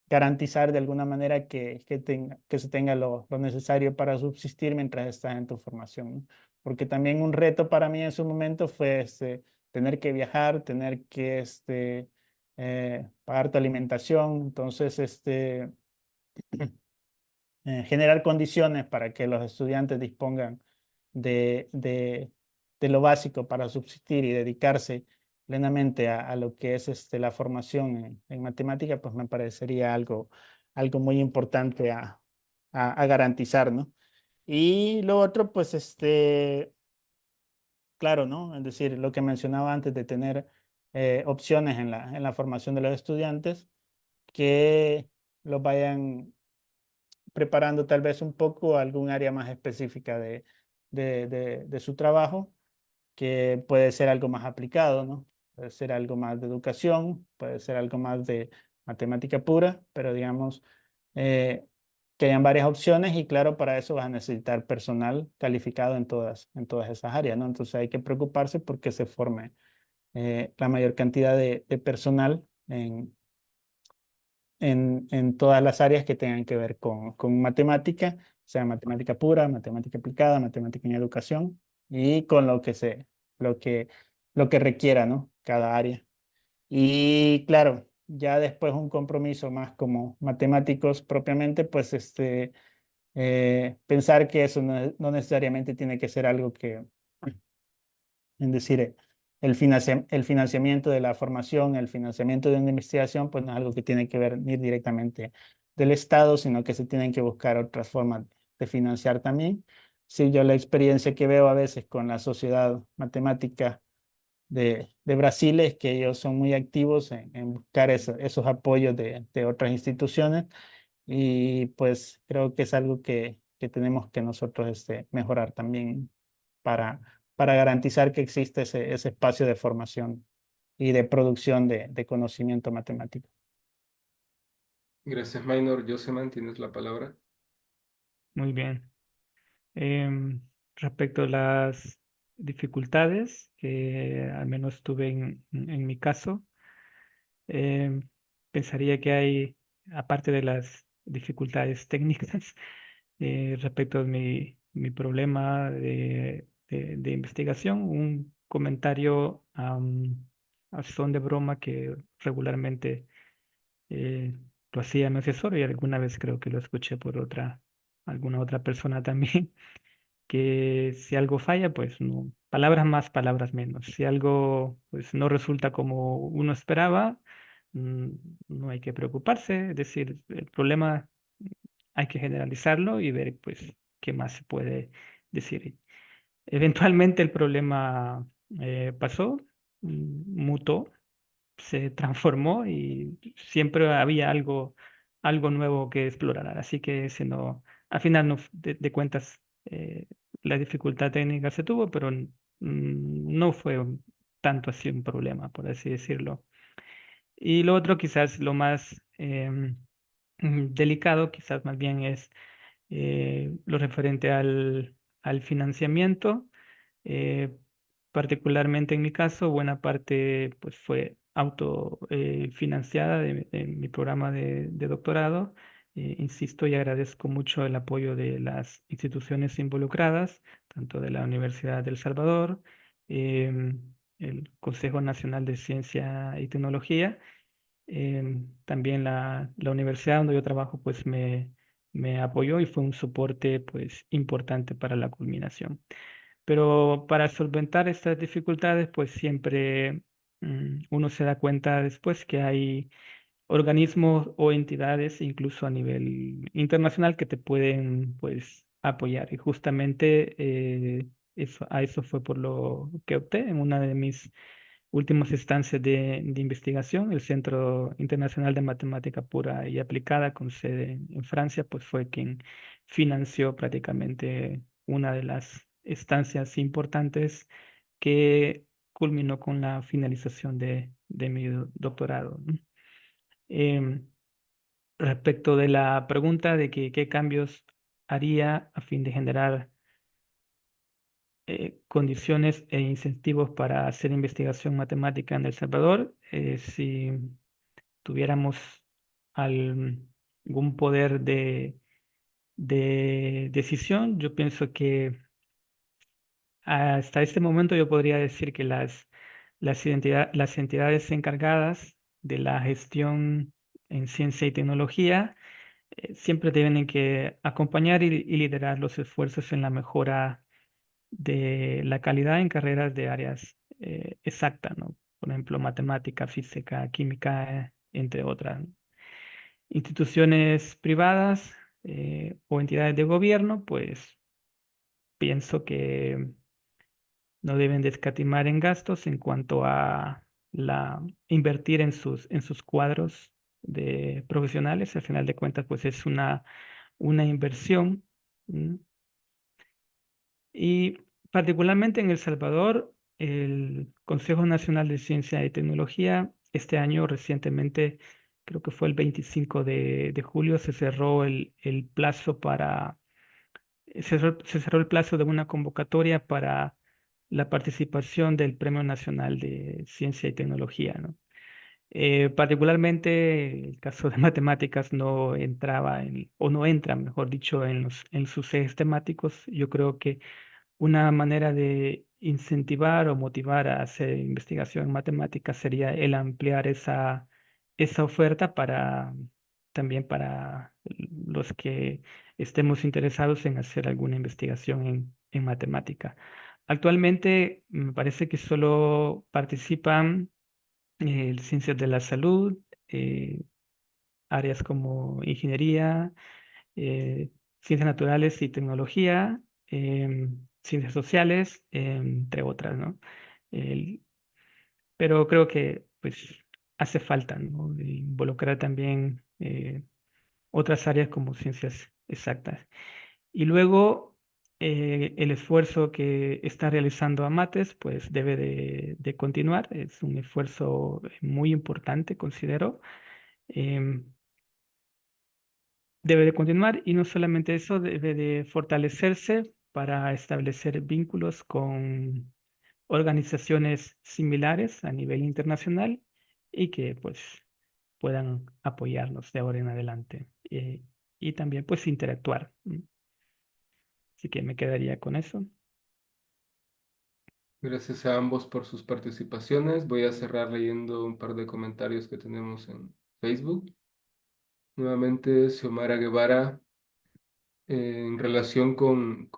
C: garantizar de alguna manera que se tenga lo necesario para subsistir mientras estás en tu formación, ¿no? Porque también un reto para mí en su momento fue tener que viajar, tener que pagar tu alimentación, entonces generar condiciones para que los estudiantes dispongan de, de, de lo básico para subsistir y dedicarse plenamente a lo que es la formación en matemática, pues me parecería algo muy importante a garantizar, ¿no? Y lo otro, pues claro, ¿no? Es decir, lo que mencionaba antes de tener opciones en la formación de los estudiantes que los vayan preparando tal vez un poco algún área más específica de su trabajo, que puede ser algo más aplicado, ¿no? Puede ser algo más de educación, puede ser algo más de matemática pura, pero digamos eh, que hayan varias opciones y claro, para eso vas a necesitar personal calificado en todas esas áreas, ¿no? Entonces hay que preocuparse porque se forme la mayor cantidad de personal en todas las áreas que tengan que ver con matemática, sea matemática pura, matemática aplicada, matemática en educación y con lo que, lo que requiera, ¿no? Cada área. Y claro, ya después un compromiso más como matemáticos propiamente, pues pensar que eso no necesariamente tiene que ser algo que es decir, el financiamiento de la formación, el financiamiento de una investigación, pues no es algo que tiene que venir directamente del Estado, sino que se tienen que buscar otras formas de financiar también. Sí, yo la experiencia que veo a veces con la Sociedad Matemática de Brasil es que ellos son muy activos en buscar esos apoyos de otras instituciones y pues creo que es algo que tenemos que nosotros mejorar también para, para garantizar que existe ese espacio de formación y de producción de conocimiento matemático.
A: Gracias, Maynor. Joseman, tienes la palabra.
B: Muy bien. Em, Respecto a las dificultades que al menos tuve en mi caso, em, pensaría que hay, aparte de las dificultades técnicas, respecto a mi problema de investigación, un comentario a son de broma que regularmente lo hacía mi asesor y alguna vez creo que lo escuché por alguna otra persona también, que si algo falla, pues no, palabras más, palabras menos. Si algo pues no resulta como uno esperaba, mm, no hay que preocuparse, es decir, el problema hay que generalizarlo y ver pues qué más se puede decir. Eventualmente el problema pasó, mutó, se transformó y siempre había algo nuevo que explorar. Así que ese no, al final no, de cuentas, la dificultad técnica se tuvo, pero no fue tanto así un problema, por así decirlo. Y lo otro, quizás lo más delicado, quizás más bien es lo referente al financiamiento. eh, Particularmente en mi caso, buena parte pues, fue autofinanciada de mi programa de doctorado. Insisto y agradezco mucho el apoyo de las instituciones involucradas, tanto de la Universidad del Salvador, el Consejo Nacional de Ciencia y Tecnología, también la universidad donde yo trabajo pues me apoyó y fue un soporte pues importante para la culminación. Pero para solventar estas dificultades pues siempre uno se da cuenta después que hay organismos o entidades, incluso a nivel internacional, que te pueden pues apoyar. Y justamente a eso fue por lo que opté en una de mis últimas instancias de investigación. El Centro Internacional de Matemática Pura y Aplicada, con sede en Francia, pues fue quien financió prácticamente una de las estancias importantes que culminó con la finalización de mi doctorado, ¿no? Em, Respecto de la pregunta de qué cambios haría a fin de generar condiciones e incentivos para hacer investigación matemática en El Salvador, si tuviéramos algún poder de decisión, yo pienso que hasta este momento yo podría decir que las entidades encargadas de la gestión en ciencia y tecnología siempre tienen que acompañar y liderar los esfuerzos en la mejora de la calidad en carreras de áreas exactas, ¿no? Por ejemplo, matemática, física, química, entre otras. Instituciones privadas o entidades de gobierno, pues pienso que no deben de escatimar en gastos en cuanto a invertir en sus cuadros de profesionales. Al final de cuentas, pues es una inversión. ¿M? Y particularmente en El Salvador, el Consejo Nacional de Ciencia y Tecnología, este año recientemente, creo que fue el 25 de julio, se cerró el plazo se cerró el plazo de una convocatoria para la participación del Premio Nacional de Ciencia y Tecnología, ¿no? Particularmente el caso de matemáticas no entraba o no entra, mejor dicho, en sus ejes temáticos. Yo creo que una manera de incentivar o motivar a hacer investigación en matemáticas sería el ampliar esa oferta también para los que estemos interesados en hacer alguna investigación en matemática. Actualmente me parece que solo participan ciencias de la salud, eh, áreas como ingeniería, ciencias naturales y tecnología, ciencias sociales, entre otras, ¿no? El- pero creo que pues hace falta, ¿no? De involucrar también otras áreas como ciencias exactas. Y luego el esfuerzo que está realizando Amates pues debe de continuar. Es un esfuerzo muy importante, considero. Em, Debe de continuar y no solamente eso, debe de fortalecerse para establecer vínculos con organizaciones similares a nivel internacional y que pues puedan apoyarnos de ahora en adelante y también pues interactuar. Así que me quedaría con eso.
A: Gracias a ambos por sus participaciones. Voy a cerrar leyendo un par de comentarios que tenemos en Facebook. Nuevamente, Xiomara Guevara, en relación con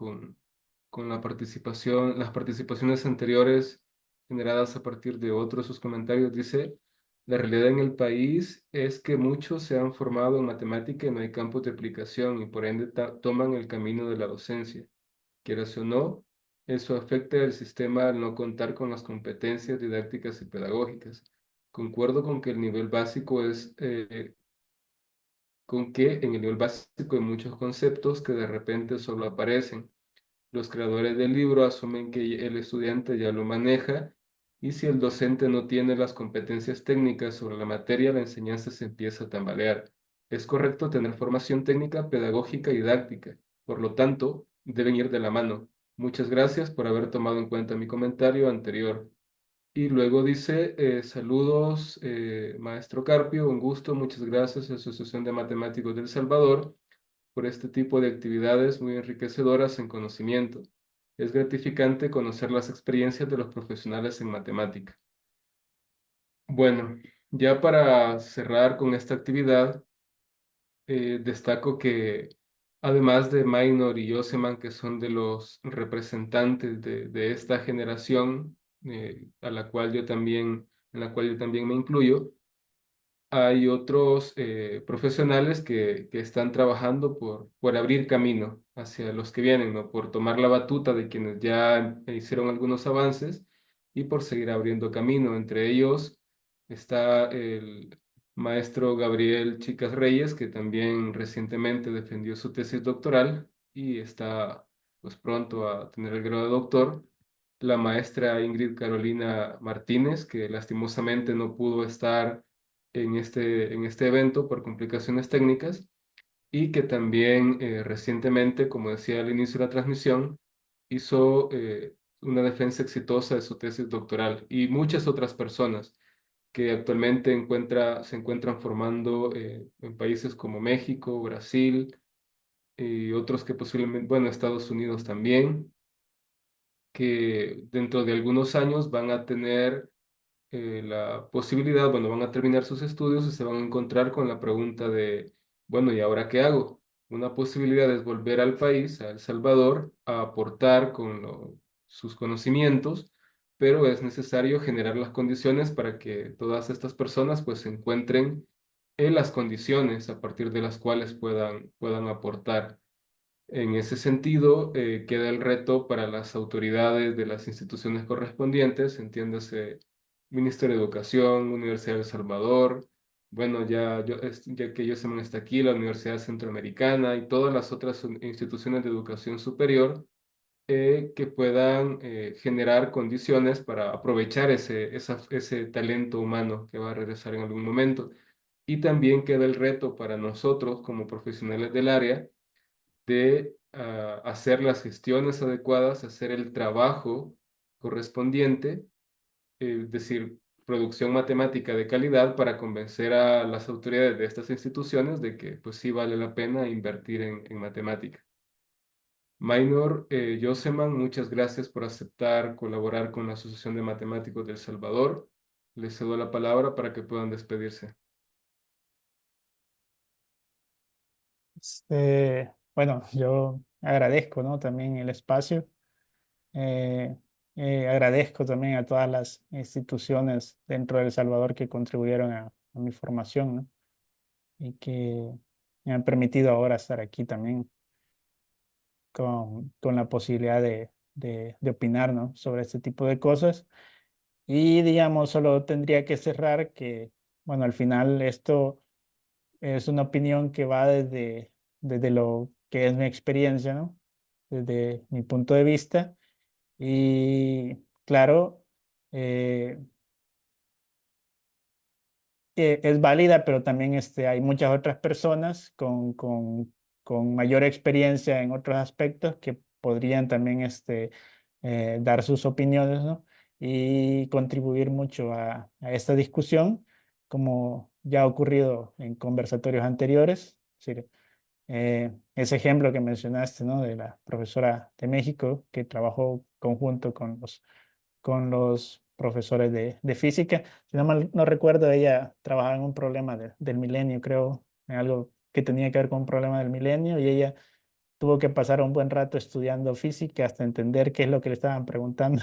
A: la participación, las participaciones anteriores generadas a partir de otros de sus comentarios, dice, la realidad en el país es que muchos se han formado en matemática y no hay campos de aplicación y por ende toman el camino de la docencia. Quieras o no, Eso afecta al sistema al no contar con las competencias didácticas y pedagógicas. Concuerdo con que el nivel básico es, con que en el nivel básico hay muchos conceptos que de repente solo aparecen. Los creadores del libro asumen que el estudiante ya lo maneja y si el docente no tiene las competencias técnicas sobre la materia, la enseñanza se empieza a tambalear. Es correcto tener formación técnica, pedagógica y didáctica. Por lo tanto, deben ir de la mano. Muchas gracias por haber tomado en cuenta mi comentario anterior. Y luego dice, saludos, maestro Carpio, un gusto, muchas gracias, Asociación de Matemáticos del Salvador por este tipo de actividades muy enriquecedoras en conocimiento. Es gratificante conocer las experiencias de los profesionales en matemática. Bueno, ya para cerrar con esta actividad, destaco que además de Maynor y Joseman, que son de los representantes de esta generación, a la cual yo también, en la cual yo también me incluyo, hay otros profesionales que están trabajando por abrir camino hacia los que vienen, ¿no? Por tomar la batuta de quienes ya hicieron algunos avances y por seguir abriendo camino. Entre ellos está el maestro Gabriel Chicas Reyes, que también recientemente defendió su tesis doctoral y está pues pronto a tener el grado de doctor. La maestra Ingrid Carolina Martínez, que lastimosamente no pudo estar en este evento por complicaciones técnicas y que también recientemente, como decía al inicio de la transmisión, hizo una defensa exitosa de su tesis doctoral y muchas otras personas que actualmente se encuentran formando en países como México, Brasil y otros que posiblemente, bueno, Estados Unidos también, que dentro de algunos años van a tener la posibilidad, bueno, van a terminar sus estudios y se van a encontrar con la pregunta de, bueno, ¿y ahora qué hago? Una posibilidad es volver al país, a El Salvador, a aportar con sus conocimientos, pero es necesario generar las condiciones para que todas estas personas pues se encuentren en las condiciones a partir de las cuales puedan aportar. En ese sentido, queda el reto para las autoridades de las instituciones correspondientes, entiéndase Ministerio de Educación, Universidad de El Salvador, bueno, ya que Yosemite está aquí, la Universidad Centroamericana y todas las otras instituciones de educación superior que puedan generar condiciones para aprovechar ese talento humano que va a regresar en algún momento. Y también queda el reto para nosotros como profesionales del área de hacer las gestiones adecuadas, hacer el trabajo correspondiente, es decir, producción matemática de calidad para convencer a las autoridades de estas instituciones de que pues sí vale la pena invertir en matemática. Maynor Joseman, muchas gracias por aceptar colaborar con la Asociación de Matemáticos del Salvador. Les cedo la palabra para que puedan despedirse.
C: Bueno, yo agradezco, ¿no? También el espacio. Eh, Agradezco también a todas las instituciones dentro de El Salvador que contribuyeron a mi formación, ¿no? Y que me han permitido ahora estar aquí también con la posibilidad de opinar, ¿no? Sobre este tipo de cosas. Y digamos, solo tendría que cerrar que, bueno, al final esto es una opinión que va desde lo que es mi experiencia, ¿no? Desde mi punto de vista. Y claro, eh, es válida, pero también hay muchas otras personas con mayor experiencia en otros aspectos que podrían también dar sus opiniones, ¿no? Y contribuir mucho a esta discusión, como ya ha ocurrido en conversatorios anteriores. Es decir, ese ejemplo que mencionaste, ¿no? De la profesora de México que trabajó conjunto con los profesores de física. Si no mal no recuerdo, ella trabajaba en un problema del milenio, creo, en algo que tenía que ver con un problema del milenio, y ella tuvo que pasar un buen rato estudiando física hasta entender qué es lo que le estaban preguntando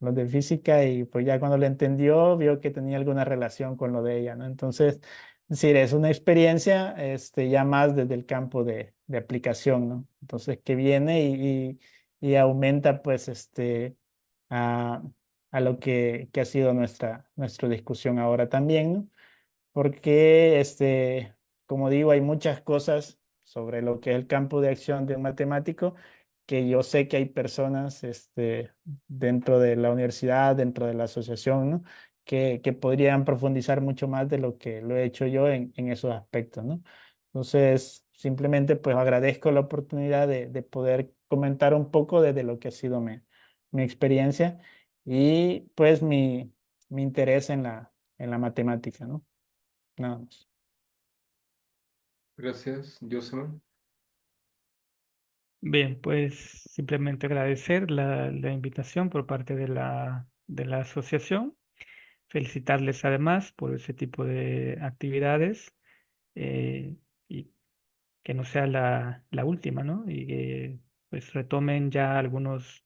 C: los de física, y pues ya cuando le entendió, vio que tenía alguna relación con lo de ella, ¿no? Entonces, sí, es una experiencia ya más desde el campo de aplicación, ¿no? Entonces, que viene y aumenta pues a, a lo que ha sido nuestra discusión ahora también, ¿no? Porque, como digo, hay muchas cosas sobre lo que es el campo de acción de un matemático que yo sé que hay personas, dentro de la universidad, dentro de la asociación, ¿no? Que podrían profundizar mucho más de lo que lo he hecho yo en esos aspectos, ¿no? Entonces, simplemente pues agradezco la oportunidad de poder comentar un poco desde lo que ha sido mi experiencia y pues mi interés en la matemática, ¿no? Nada más.
A: Gracias, Jocelyn.
B: Bien, pues simplemente agradecer la invitación por parte de la asociación, felicitarles además por ese tipo de actividades, y que no sea la última, ¿no? Y que pues retomen ya algunos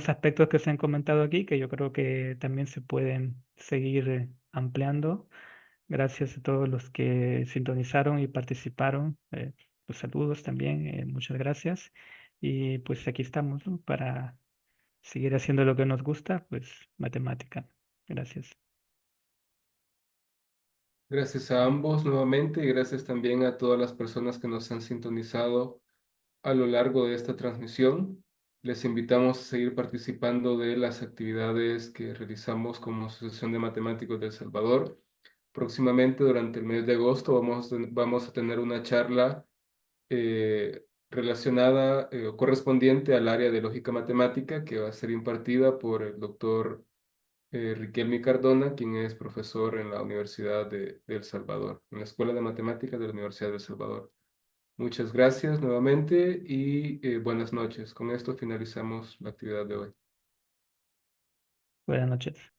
B: aspectos que se han comentado aquí, que yo creo que también se pueden seguir ampliando. Gracias a todos los que sintonizaron y participaron. Los saludos también, muchas gracias. Y pues aquí estamos, ¿no? Para seguir haciendo lo que nos gusta, pues matemática. Gracias.
A: Gracias a ambos nuevamente y gracias también a todas las personas que nos han sintonizado a lo largo de esta transmisión. Les invitamos a seguir participando de las actividades que realizamos como Asociación de Matemáticos de El Salvador. Próximamente, durante el mes de agosto, vamos a tener una charla relacionada o correspondiente al área de lógica matemática que va a ser impartida por el doctor Riquelme Cardona, quien es profesor en la Universidad de El Salvador, en la Escuela de Matemáticas de la Universidad de El Salvador. Muchas gracias nuevamente y buenas noches. Con esto finalizamos la actividad de hoy.
B: Buenas noches.